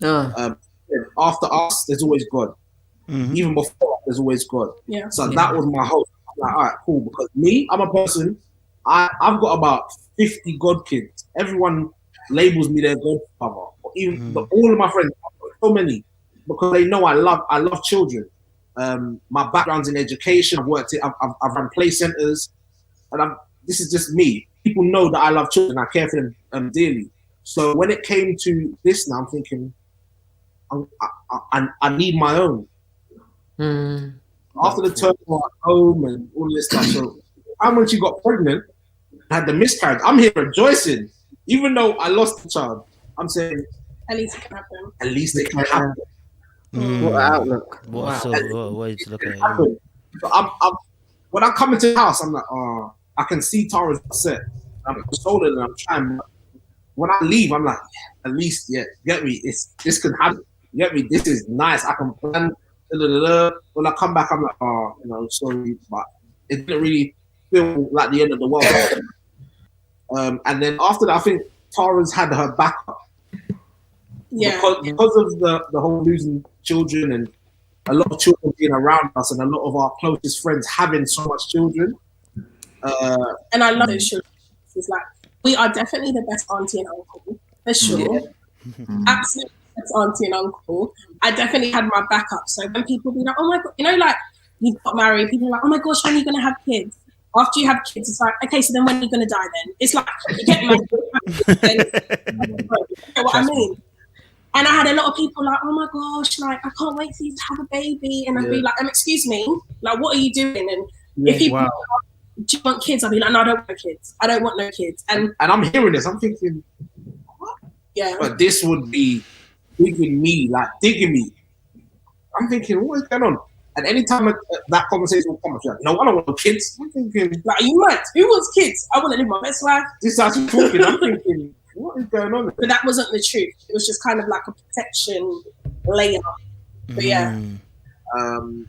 After us, there's always God. Mm-hmm. Even before, there's always God. Yeah. So that was my hope. I'm like, all right, cool. Because me, I'm a person. I've got about 50 God kids. Everyone labels me their godfather. Even all of my friends, I've got so many, because they know I love children. My background's in education. I've worked. I've run play centers, and this is just me. People know that I love children. I care for them dearly. So when it came to this, now I'm thinking, I need my own. After the turmoil at home and all this stuff. So when she got pregnant, had the miscarriage, I'm here rejoicing. Even though I lost the child, I'm saying, at least it can happen. At least it can happen. What outlook. What way to look at it? So when I come into the house, I'm like, oh, I can see Tara's upset. I'm consoling and I'm trying. But when I leave, I'm like, at least, get me. This can happen. Get me. This is nice. I can plan. When I come back, I'm like, oh, sorry, but it didn't really feel like the end of the world. And then after that, I think Tara's had her backup. Yeah. Because of the whole losing children and a lot of children being around us and a lot of our closest friends having so much children. And I love those children. It's like, we are definitely the best auntie and uncle, for sure. Absolutely best auntie and uncle. I definitely had my backup. So when people be like, oh my God, like you got married, people are like, oh my gosh, when are you going to have kids? After you have kids, it's like, okay, so then when are you going to die then? It's like, you get married. You know what I mean? And I had a lot of people like, oh my gosh, like, I can't wait for you to have a baby. And I'd be like, excuse me, like, what are you doing? And if people are like, do you want kids? I'd be like, no, I don't want kids. I don't want no kids. And I'm hearing this, I'm thinking, what? Yeah. But this would be digging me. I'm thinking, what is going on? And anytime that conversation will come up, like, no, I don't want no kids. I'm thinking, like, you might. Who wants kids? I want to live my best life. This starts talking. I'm thinking, what is going on? But that wasn't the truth. It was just kind of like a protection layer. But yeah,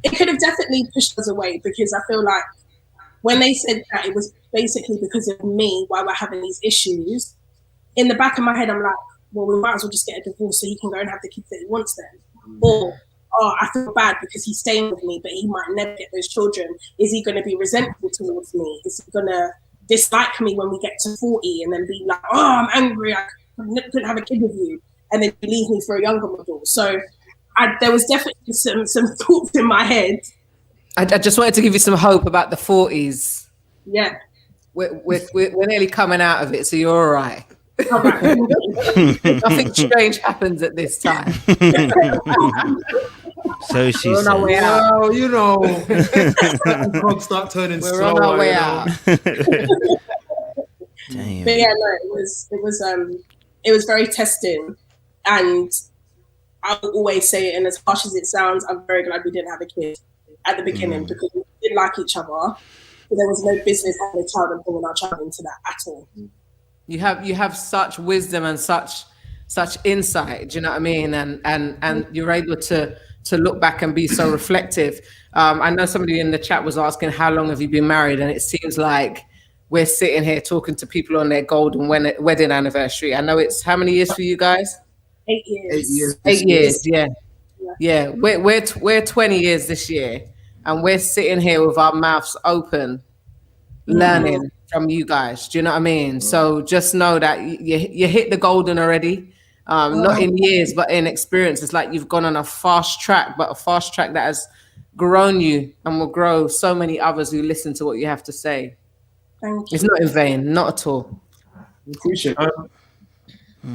it could have definitely pushed us away, because I feel like when they said that it was basically because of me why we're having these issues, in the back of my head, I'm like, well, we might as well just get a divorce so he can go and have the kids that he wants then. Or, I feel bad because he's staying with me, but he might never get those children. Is he going to be resentful towards me? Is he going to dislike me when we get to 40 and then be like, oh, I'm angry, I couldn't have a kid with you, and then you leave me for a younger model? So there was definitely some thoughts in my head. I just wanted to give you some hope about the 40s. Yeah. We're nearly coming out of it, so you're all right. Nothing strange happens at this time. So she We're on our way out. Well, you know, cogs start turning We're slower, on our way out. Damn. But yeah, no, it was very testing, and I will always say it. And as harsh as it sounds, I'm very glad we didn't have a kid at the beginning, because we didn't like each other. But there was no business having a child and bringing our child into that at all. You have such wisdom and such insight. Do you know what I mean? And you're able to look back and be so reflective. I know somebody in the chat was asking, how long have you been married? And it seems like we're sitting here talking to people on their golden wedding anniversary. I know it's how many years for you guys? 8 years. 8 years. Yeah. We're 20 years this year, and we're sitting here with our mouths open, learning from you guys. Do you know what I mean? So just know that you hit the golden already. Not in years, but in experience. It's like you've gone on a fast track, but a fast track that has grown you and will grow so many others who listen to what you have to say. Thank you. It's not in vain, not at all. Appreciate it.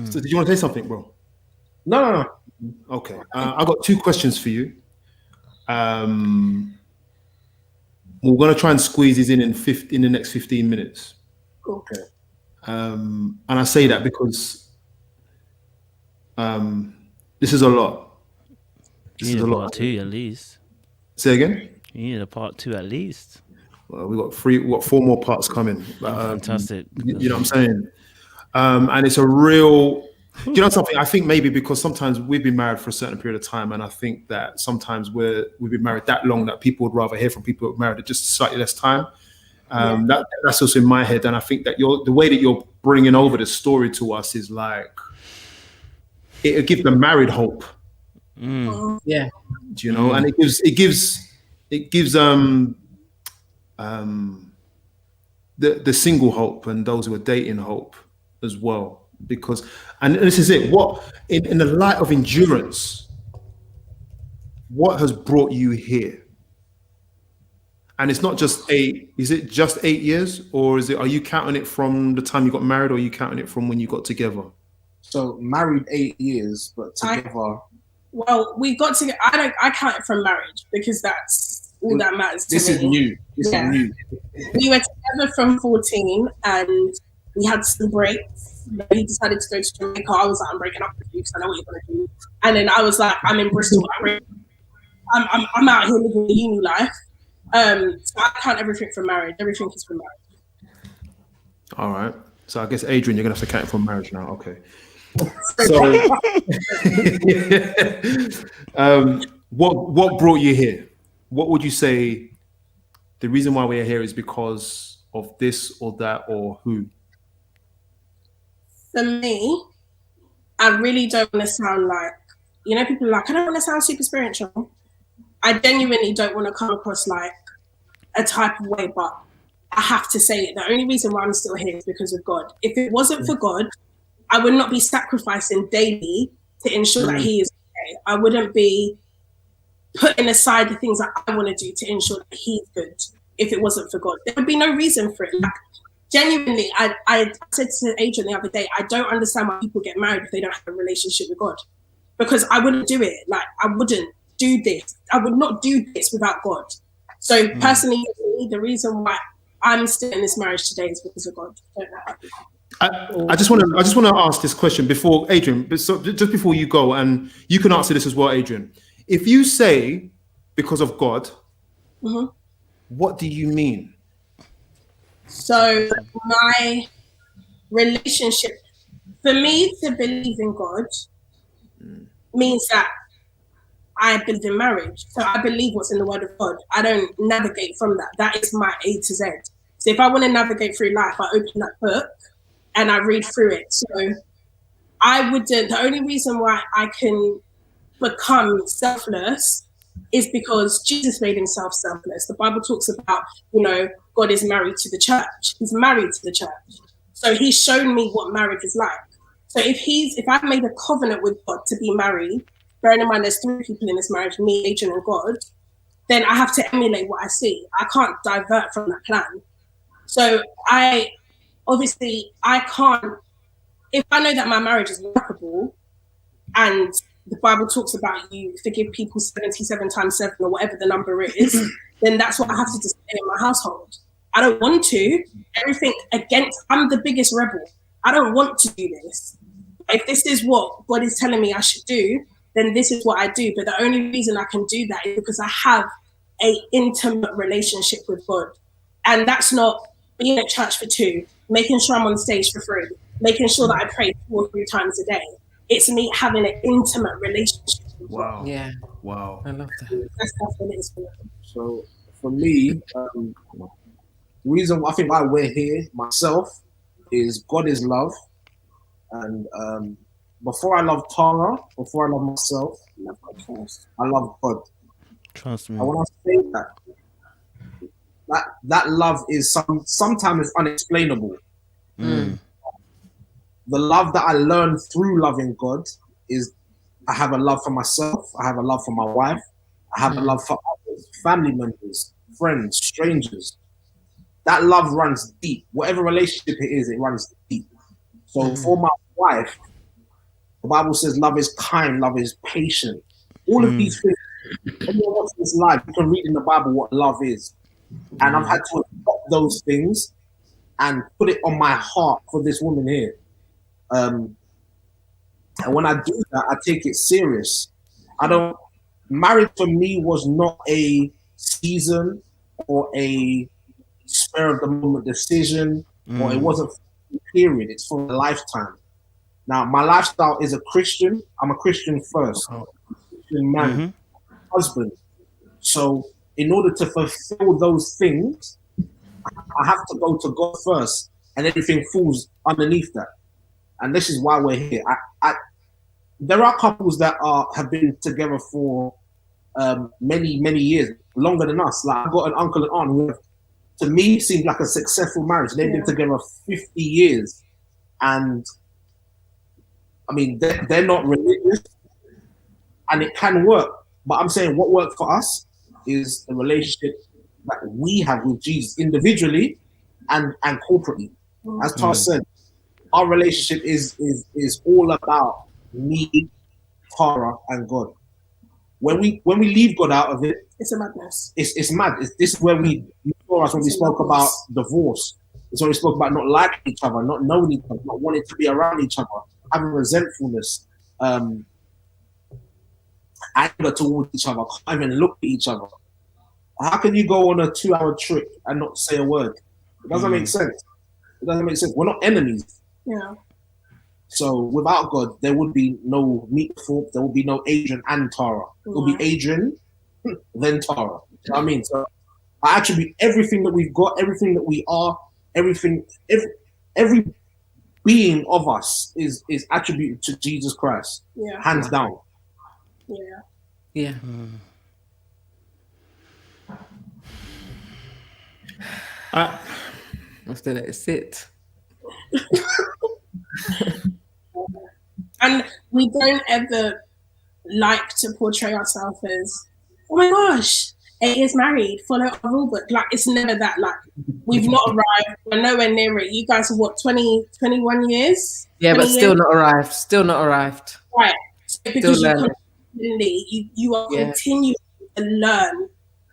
So did you want to say something, bro? No. Okay. I've got 2 questions for you. We're going to try and squeeze these in the next 15 minutes. Okay. And I say that because this is a lot. You need a part 2 at least. Say again? You need a part 2 at least. Well, we got 4 more parts coming. Fantastic. You know what I'm saying? And it's a real, you know something, I think maybe because sometimes we've been married for a certain period of time, and I think that sometimes we've been married that long that people would rather hear from people who are married at just slightly less time. That's also in my head, and I think that the way that you're bringing over the story to us is like, it'll give the married hope. Yeah. Do you know? And it gives the single hope and those who are dating hope as well, because, and this is it, what in the light of endurance, what has brought you here? And it's not just 8, is it just 8 years, or are you counting it from the time you got married, or are you counting it from when you got together? So married 8 years, but together. Well, we got together. I count it from marriage because that's all that matters to me. This is new. This is new. We were together from 14 and we had some breaks. He decided to go to Jamaica. I was like, I'm breaking up with you because I know what you're going to do. And then I was like, I'm in Bristol. I'm out here living the uni life. So I count everything from marriage. Everything is from marriage. All right. So I guess, Adrian, you're going to have to count it from marriage now. Okay. So what brought you here? What would you say the reason why we're here is because of this or that or who? For me, I really don't want to sound like, people are like, I don't want to sound super spiritual. I genuinely don't want to come across like a type of way, but I have to say it. The only reason why I'm still here is because of God. If it wasn't for God, I would not be sacrificing daily to ensure that he is okay. I wouldn't be putting aside the things that I want to do to ensure that he's good if it wasn't for God. There would be no reason for it. Like, genuinely, I said to Adrian the other day, I don't understand why people get married if they don't have a relationship with God. Because I wouldn't do it. Like, I wouldn't do this. I would not do this without God. So personally, the reason why I'm still in this marriage today is because of God. I just want to ask this question before Adrian, just before you go, and you can answer this as well, Adrian. If you say because of God, what do you mean? So my relationship, for me to believe in God means that I believe in marriage. So I believe what's in the word of God. I don't navigate from that. That is my A to Z. So if I want to navigate through life, I open that book and I read through it. So I wouldn't, the only reason why I can become selfless is because Jesus made himself selfless. The Bible talks about, God is married to the church. He's married to the church. So he's shown me what marriage is like. So if I've made a covenant with God to be married, bearing in mind there's 3 people in this marriage, me, Adrian, and God, then I have to emulate what I see. I can't divert from that plan. So I can't, if I know that my marriage is workable and the Bible talks about you forgive people 77 times 7 or whatever the number is, then that's what I have to display in my household. I don't want to. I'm the biggest rebel. I don't want to do this. If this is what God is telling me I should do, then this is what I do. But the only reason I can do that is because I have an intimate relationship with God. And that's not being at church for 2, making sure I'm on stage for 3, making sure that I pray 2 or 3 times a day. It's me having an intimate relationship with God. Yeah. Wow. I love that. That's what it is for me. So for me, the reason I think why we're here myself is God is love. And before I love Tara, before I love myself, I love God. Trust me. I want to say that love is sometimes it's unexplainable. the love that I learned through loving God is I have a love for myself. I have a love for my wife. I have a love for others, family members, friends, strangers. That love runs deep. Whatever relationship it is, it runs deep. So for my wife, the Bible says love is kind, love is patient. All of these things, anyone watching this live, you can read in the Bible what love is. And I've had to adopt those things and put it on my heart for this woman here. And when I do that, I take it serious. Marriage for me was not a season or a spur of the moment decision, or it wasn't for a period, it's for a lifetime. Now, my lifestyle is a Christian. I'm a Christian first. I'm a Christian man, husband. So in order to fulfill those things, I have to go to God first, and everything falls underneath that. And this is why we're here. There are couples that have been together for many years, longer than us. Like I've got an uncle and aunt who have, to me, seemed like a successful marriage. They've been together 50 years, and I mean they're not religious, and it can work. But I'm saying what worked for us is the relationship that we have with Jesus individually and corporately. As Tara said, our relationship is all about me, Tara, and God. When we leave God out of it, it's a madness. It's mad. This is where you saw us when we spoke about divorce. It's when we spoke about not liking each other, not knowing each other, not wanting to be around each other, having resentfulness, anger towards each other, can't even look at each other. How can you go on a 2-hour trip and not say a word? It doesn't make sense. It doesn't make sense. We're not enemies. Yeah. So without God, there would be no Meet Thethorpes, there would be no Adrian and Tara. It would be Adrian, then Tara. You know what I mean? So I attribute everything that we've got, everything that we are, every being of us is attributed to Jesus Christ. Yeah. Hands down. Yeah. Yeah. I have to let it sit. And we don't ever like to portray ourselves as, oh my gosh, 8 years married, follow a rule book. Like, it's never that. Like, we've not arrived. We're nowhere near it. You guys are what, 20, 21 years? Yeah, but still not arrived. Still not arrived. Right. So because Still you are continuing to learn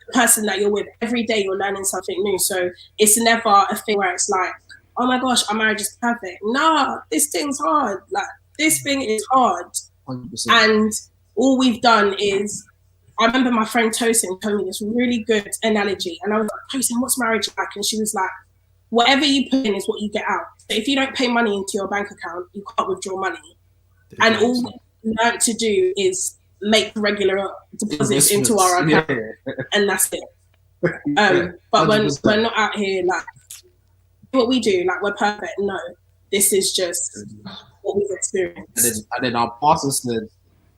the person that you're with. Every day you're learning something new. So it's never a thing where it's like, oh my gosh, our marriage is perfect. Nah, this thing's hard. Like, this thing is hard. 100%. And all we've done is, I remember my friend Tosin told me this really good analogy. And I was like, Tosin, what's marriage like? And she was like, whatever you put in is what you get out. So if you don't pay money into your bank account, you can't withdraw money. And all we learned to do is make regular deposits into our account. And that's it. But when we're not out here, like, what we do, like, we're perfect. No, this is just what we've experienced. And then our pastor said,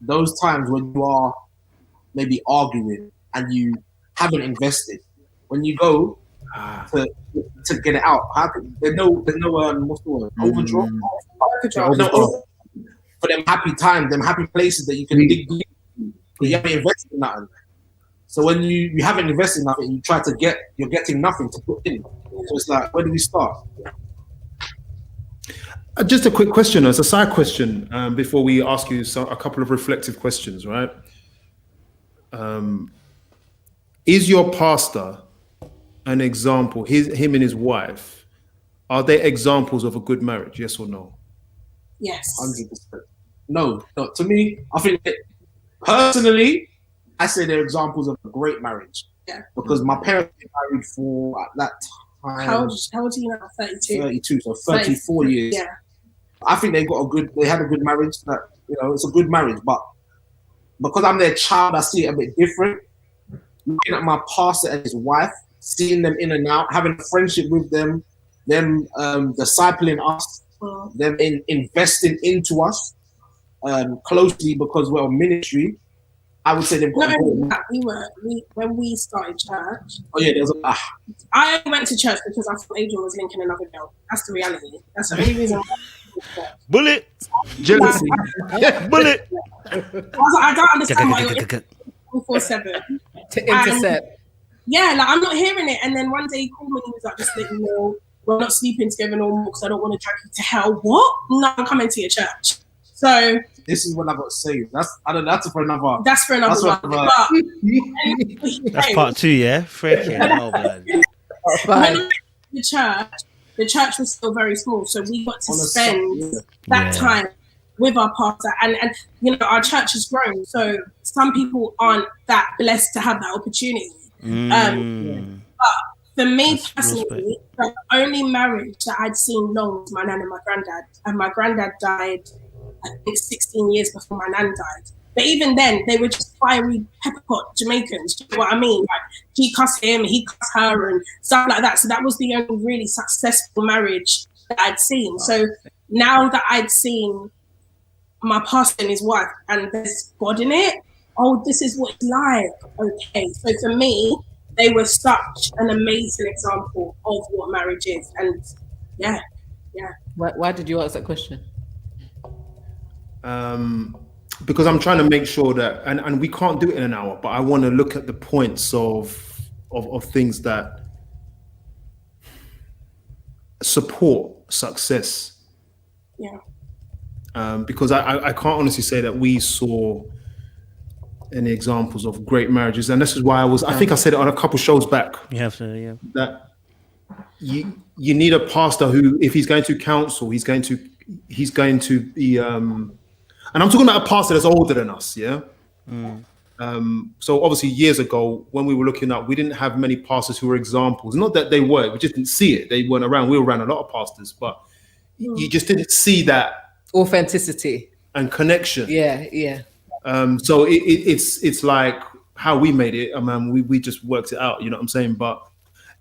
those times when you are maybe arguing and you haven't invested, when you go to get it out, there's no what's the word? Overdraw. No, for them happy times, them happy places that you can dig deep, but you haven't invested in nothing. So when you haven't invested in nothing, you try to you're getting nothing to put in. So it's like, where do we start? Just a quick question, as a side question, before we ask you a couple of reflective questions, right? Is your pastor an example, him and his wife, are they examples of a good marriage, yes or no? Yes. 100%. No, to me, I think personally, I say they're examples of a great marriage. Yeah. Because my parents were married for, at that time, how old are you now? 32. 32, so 34 years. Yeah. I think they had a good marriage. That, it's a good marriage, but because I'm their child, I see it a bit different. Looking at my pastor and his wife, seeing them in and out, having a friendship with them discipling us, them investing into us closely because we're on ministry. I would say they've got. When we started church. Oh yeah, there's I went to church because I thought Adrian was linking another girl. That's the reality. That's the only reason. Bullet. Jealousy. Bullet. I was like, I don't understand why you're 24/7 to intercept. Yeah, like I'm not hearing it. And then one day he called me and he was like, just let you know, we're not sleeping together no more because I don't want to drag you to hell. What? No, I'm coming to your church. So this is when I got saved. That's for another. That's for another one. That's part 2, yeah. Freaking hell, man. When the church was still very small, so we got to spend that time with our pastor, and you know our church has grown, so some people aren't that blessed to have that opportunity. But for me personally, the only marriage that I'd seen long was my nan and my granddad, and my granddad died, I think, 16 years before my nan died. But even then, they were just fiery pepperpot Jamaicans. Do you know what I mean? Like, she cussed him, he cussed her, and stuff like that. So that was the only really successful marriage that I'd seen. So now that I'd seen my pastor and his wife, and there's God in it, oh, this is what it's like. Okay. So for me, they were such an amazing example of what marriage is. And yeah. Why did you ask that question? Because I'm trying to make sure that, and we can't do it in an hour, but I want to look at the points of things that support success. Yeah. Because I can't honestly say that we saw any examples of great marriages, and this is why I think I said it on a couple shows back. You have to, yeah. That you need a pastor who, if he's going to counsel, he's going to be and I'm talking about a pastor that's older than us, yeah. So obviously years ago when we were looking up, we didn't have many pastors who were examples. Not that they were, we just didn't see it. They weren't around. We were around a lot of pastors, but you just didn't see that authenticity and connection. Yeah. So it's like how we made it. I mean, we just worked it out. You know what I'm saying? But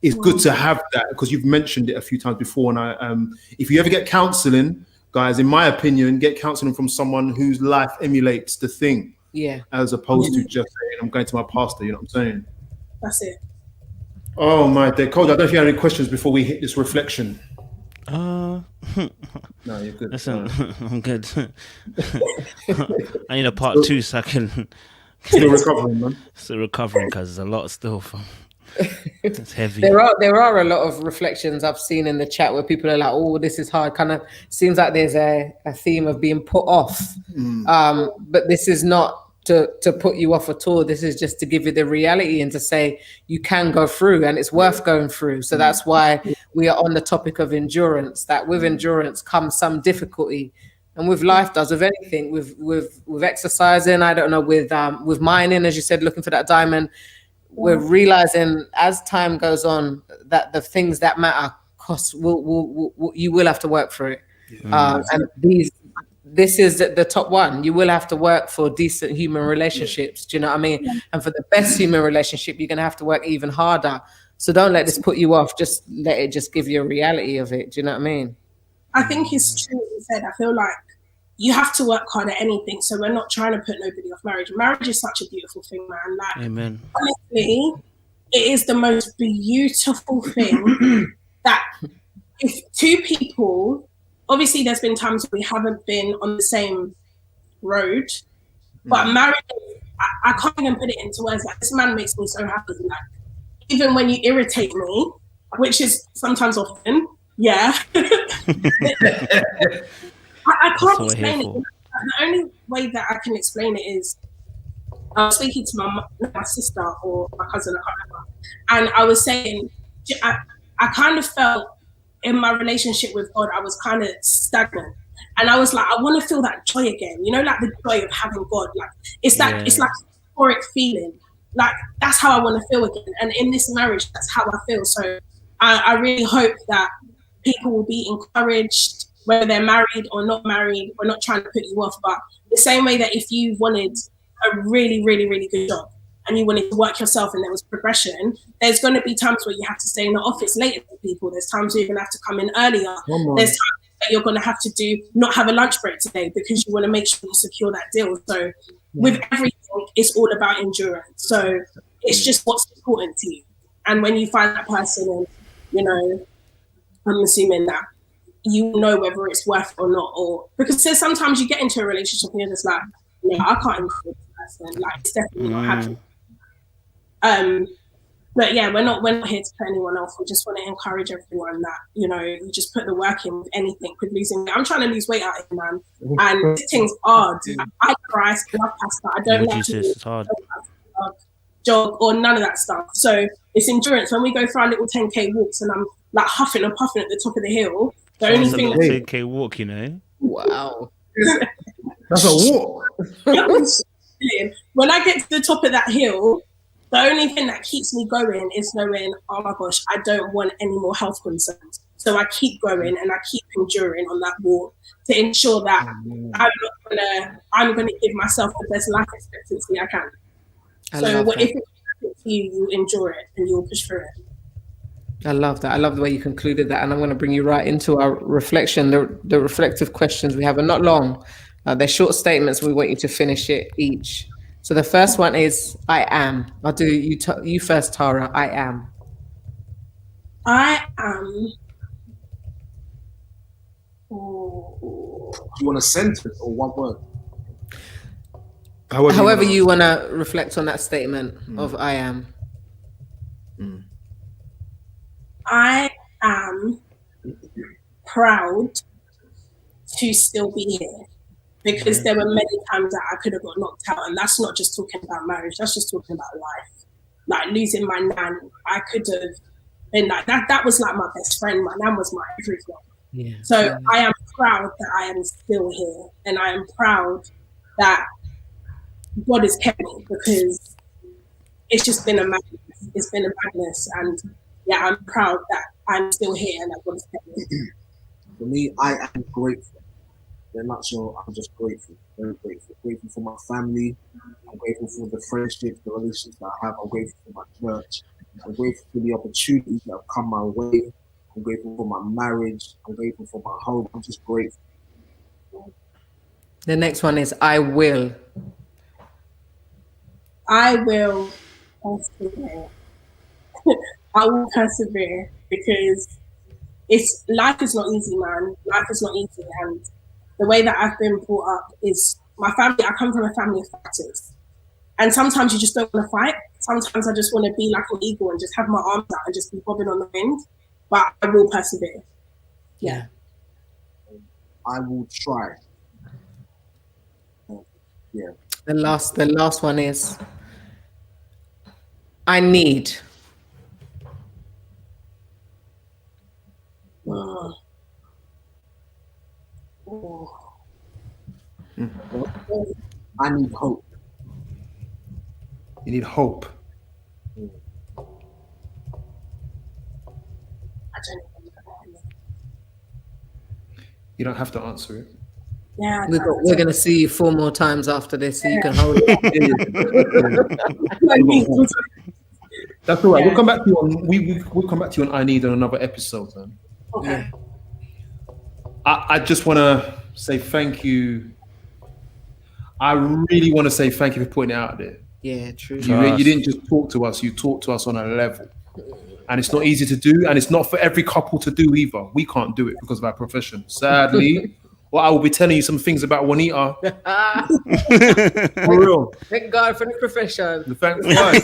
it's good to have that, because you've mentioned it a few times before. And if you ever get counselling, guys, in my opinion, get counselling from someone whose life emulates the thing. Yeah. As opposed to just saying, I'm going to my pastor. You know what I'm saying? That's it. Oh my day, Cody, I don't know if you have any questions before we hit this reflection. No, you're good. Listen, I'm good. I need a part 2 so I can. Still recovering, man. Still recovering because there's a lot still. It's heavy. There are a lot of reflections I've seen in the chat where people are like, "Oh, this is hard." Kind of seems like there's a theme of being put off. But this is not to put you off at all. This is just to give you the reality and to say you can go through, and it's worth going through. So that's why we are on the topic of endurance. That with endurance comes some difficulty, and with life does, with anything, with exercising. I don't know, with mining, as you said, looking for that diamond. We're realizing as time goes on that the things that matter cost you will have to work for it. And this is the top one. You will have to work for decent human relationships. Do you know what I mean? And for the best human relationship, you're going to have to work even harder. So don't let this put you off. Just let it just give you a reality of it. Do you know what I mean? I think it's true what you said. I feel like you have to work hard at anything. So we're not trying to put nobody off marriage. Marriage is such a beautiful thing, man. Like, amen. Honestly, it is the most beautiful thing that if two people, obviously there's been times we haven't been on the same road, but marriage, I can't even put it into words. Like, this man makes me so happy. Like, even when you irritate me, which is sometimes often, yeah. I can't explain it. The only way that I can explain it is I was speaking to my sister or my cousin, I can't remember, and I was saying I kind of felt in my relationship with God I was kind of stagnant, and I was like, I want to feel that joy again. You know, like the joy of having God. Like it's like it's like a euphoric feeling. Like that's how I want to feel again. And in this marriage, that's how I feel. So I really hope that people will be encouraged, whether they're married or not married. We're not trying to put you off, but the same way that if you wanted a really, really, really good job and you wanted to work yourself and there was progression, there's going to be times where you have to stay in the office later than people. There's times where you're going to have to come in earlier. There's times that you're going to have to not have a lunch break today because you want to make sure you secure that deal. So with everything, it's all about endurance. So it's just what's important to you. And when you find that person, and, you know, I'm assuming that you know whether it's worth it or not. Or because sometimes you get into a relationship and you're just like, no, I can't even afford this person. Like, it's definitely not happening. But yeah, we're not here to put anyone off. We just want to encourage everyone that, you know, you just put the work in with anything, with losing weight. I'm trying to lose weight out here, man. And this thing's hard. Like, I cry, I love pasta. I don't like to it's hard. jog or none of that stuff. So it's endurance. When we go for our little 10K walks and I'm like huffing and puffing at the top of the hill, the only thing that's a 10K walk, you know. Wow. That's a walk. When I get to the top of that hill, the only thing that keeps me going is knowing, oh my gosh, I don't want any more health concerns. So I keep going and I keep enduring on that walk to ensure that I'm gonna give myself the best life expectancy I can. So if it's to you, you endure it and you'll push through it. I love that. I love the way you concluded that. And I'm going to bring you right into our reflection. The reflective questions we have are not long. They're short statements. We want you to finish it each. So the first one is, I am. I'll do you first, Tara. I am. I am. Do you want a sentence or one word? However you want to reflect on that statement of I am. I am proud to still be here, because there were many times that I could have got knocked out, and that's not just talking about marriage, that's just talking about life. Like losing my nan, I could have been like that was like my best friend. My nan was my everything. Yeah. So I am proud that I am still here, and I am proud that God has kept me, because it's just been a madness. It's been a madness, and yeah, I'm proud that I'm still here and that God has kept me. For me, I am grateful. In a nutshell, I'm just grateful, very grateful. Grateful for my family. I'm grateful for the friendships, the relationships that I have. I'm grateful for my church. I'm grateful for the opportunities that have come my way. I'm grateful for my marriage. I'm grateful for my home. I'm just grateful. The next one is I will. I will persevere. I will persevere, because life is not easy, man. Life is not easy, and the way that I've been brought up is my family. I come from a family of fighters, and sometimes you just don't want to fight. Sometimes I just want to be like an eagle and just have my arms out and just be bobbing on the wind. But I will persevere. Yeah. I will try. Yeah. The last one is I need. I need hope. You need hope. You don't have to answer it. Yeah, We're going to see you 4 more times after this, so you can hold it. That's all right. We'll come back to you on. We'll come back to you on I need on another episode, man. Okay. I just want to say thank you. I really want to say thank you for putting it out there. Yeah, true. You didn't just talk to us. You talked to us on a level, and it's not easy to do, and it's not for every couple to do either. We can't do it because of our profession, sadly. Well, I will be telling you some things about Juanita. For real. Thank God for the profession. Thank God.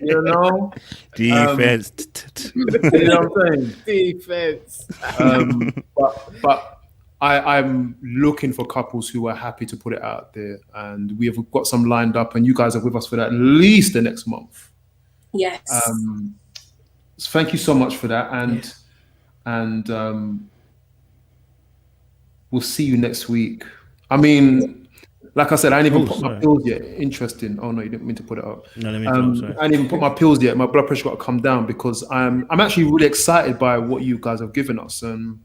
You know? Defense. You know what I'm saying? Defense. But I'm looking for couples who are happy to put it out there. And we have got some lined up, and you guys are with us for at least the next month. Yes. So thank you so much for that. And we'll see you next week. I mean, like I said, I didn't even put my pills yet. Interesting. Oh no, you didn't mean to put it up. No, let me I didn't even put my pills yet. My blood pressure got to come down, because I'm actually really excited by what you guys have given us, and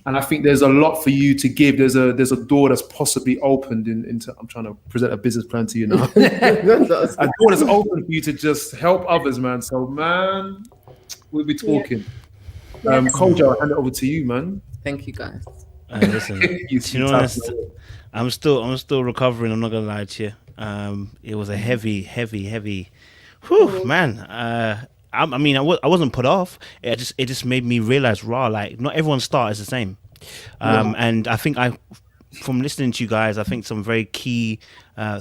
I think there's a lot for you to give. There's a door that's possibly opened into. I'm trying to present a business plan to you now. A door that's open for you to just help others, man. So, man, we'll be talking. Yeah. Koja, I'll hand it over to you, man. Thank you, guys. Listen, you know, I'm still recovering. I'm not gonna lie to you. It was a heavy. Whew, man. I mean, I wasn't put off. It just made me realize, like, not everyone's start is the same. And I think from listening to you guys, I think some very key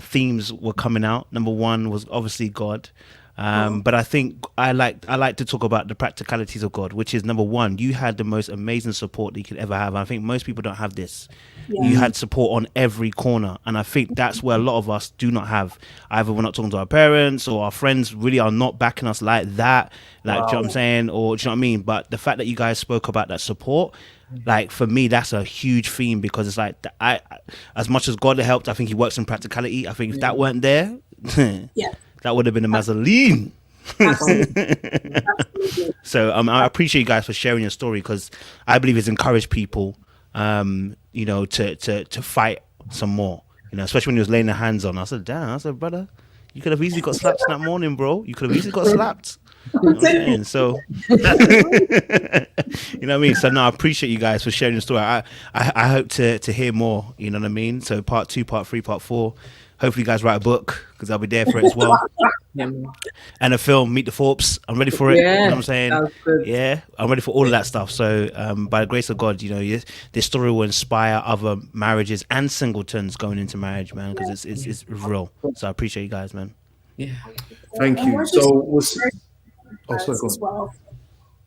themes were coming out. Number one was obviously God. But I think I like to talk about the practicalities of God, which is number one, you had the most amazing support that you could ever have. I think most people don't have this. Yeah. You had support on every corner. And I think that's where a lot of us do not have. Either we're not talking to our parents or our friends really are not backing us like that. Like, do you know what I'm saying? Or do you know what I mean? But the fact that you guys spoke about that support, like, for me, that's a huge theme, because it's like, I as much as God helped, I think he works in practicality. I think if that weren't there, that would have been a mausoleum. So I appreciate you guys for sharing your story, because I believe it's encouraged people, you know, to fight some more. You know, especially when he was laying their hands on. I said, damn. I said, brother, you could have easily got slapped that morning, bro. You could have easily got slapped. You know what I'm saying? So, you know what I mean? So, no, I appreciate you guys for sharing your story. I hope to hear more, you know what I mean? So, part 2, part 3, part 4. Hopefully you guys write a book, because I'll be there for it as well. And a film, Meet the Thethorpes. I'm ready for it. Yeah, you know what I'm saying? Yeah, I'm ready for all of that stuff. So by the grace of God, you know, this story will inspire other marriages and singletons going into marriage, man, because it's real. So I appreciate you guys, man. Yeah. Thank you. So as well,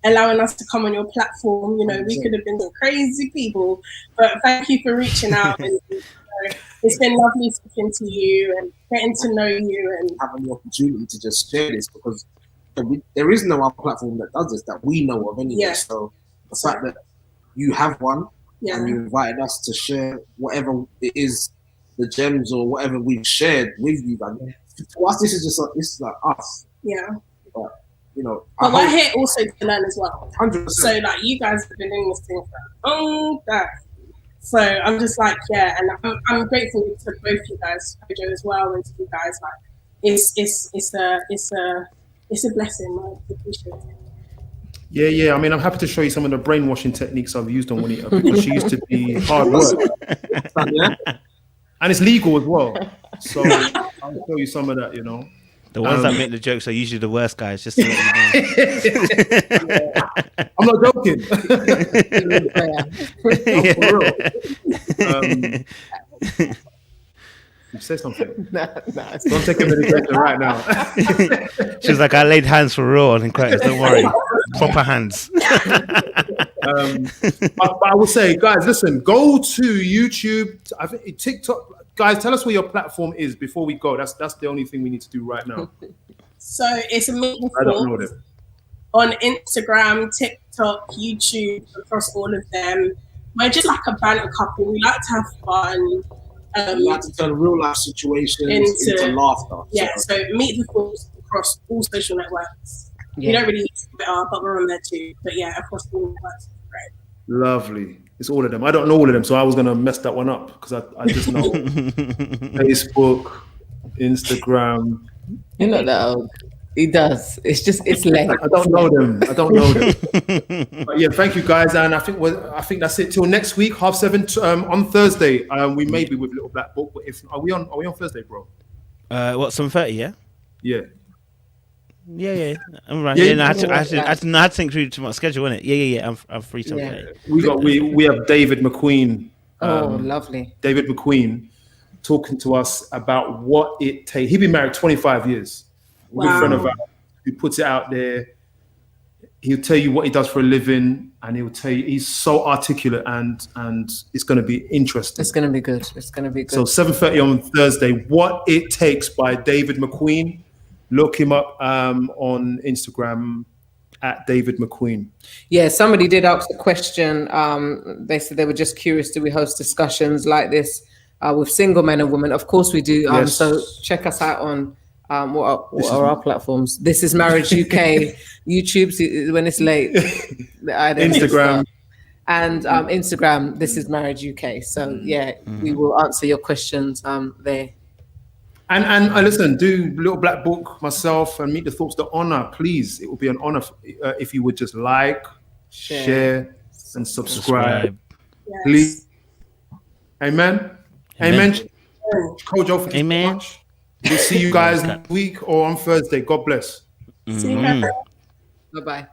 allowing us to come on your platform. You know, we could have been some crazy people, but thank you for reaching out. And, it's been lovely speaking to you and getting to know you and having the opportunity to just share this, because there is no other platform that does this that we know of anyway. Yeah. So the fact that you have one and you invited us to share whatever it is, the gems or whatever we've shared with you, guys. To us, this is like us. Yeah. But, you know, but we're here also to learn as well. 100%. So like, you guys have been doing this thing for so I'm just like, and I'm grateful to both you guys, Jojo as well, and to you guys. Like, it's a blessing. I appreciate it. Yeah. I mean, I'm happy to show you some of the brainwashing techniques I've used on Juanita, because she used to be hard work, and it's legal as well. So I'll show you some of that. You know, the ones that make the jokes are usually the worst guys. Just to let you know. I'm not joking. You say something. Don't take a medication right now. She's like, I laid hands for real on Curtis. Don't worry, proper hands. But I will say, guys, listen. Go to YouTube. I think TikTok. Guys, tell us where your platform is before we go. That's the only thing we need to do right now. So it's a Meet the Thethorpes. I don't know them. On Instagram, TikTok, YouTube, across all of them. We're just like a banter couple. We like to have fun. We like to turn real life situations into laughter. Yeah, so Meet the Thethorpes across all social networks. Yeah. We don't really use Twitter, but we're on there too. But yeah, across all networks. Right. Lovely. It's all of them. I don't know all of them, so I was going to mess that one up, because I just know Facebook, Instagram. You're not that old. He does. It's late. I don't know them. But yeah, thank you guys, and I think that's it till next week, 7:30 on Thursday. We may be with Little Black Book, but if are we on Thursday, bro? What, 7:30? Yeah. Yeah. Yeah. I'm right. Yeah, no, I had to think through to my schedule, innit? Yeah. I'm free 7:30. We have David McQueen. Lovely. David McQueen talking to us about what it takes. He's been married 25 years. Wow. Good friend of ours who puts it out there. He'll tell you what he does for a living, and he'll tell you he's so articulate, and it's going to be interesting. It's going to be good. So 7:30 on Thursday. What It Takes by David McQueen. Look him up on Instagram at David McQueen. Yeah, somebody did ask the question. They said they were just curious, do we host discussions like this with single men and women? Of course we do. Yes. So check us out on what are our platforms. This is Marriage UK, YouTube when it's late. Instagram. And Instagram, This is Marriage UK. So we will answer your questions there. And listen, do Little Black Book, myself, and Meet the Thethorpes. The honor, please. It will be an honor if you would just like, share, and subscribe. Yes. Please. Amen. Kojo, thank you so much. We'll see you guys next week or on Thursday. God bless. See you guys. Bye-bye.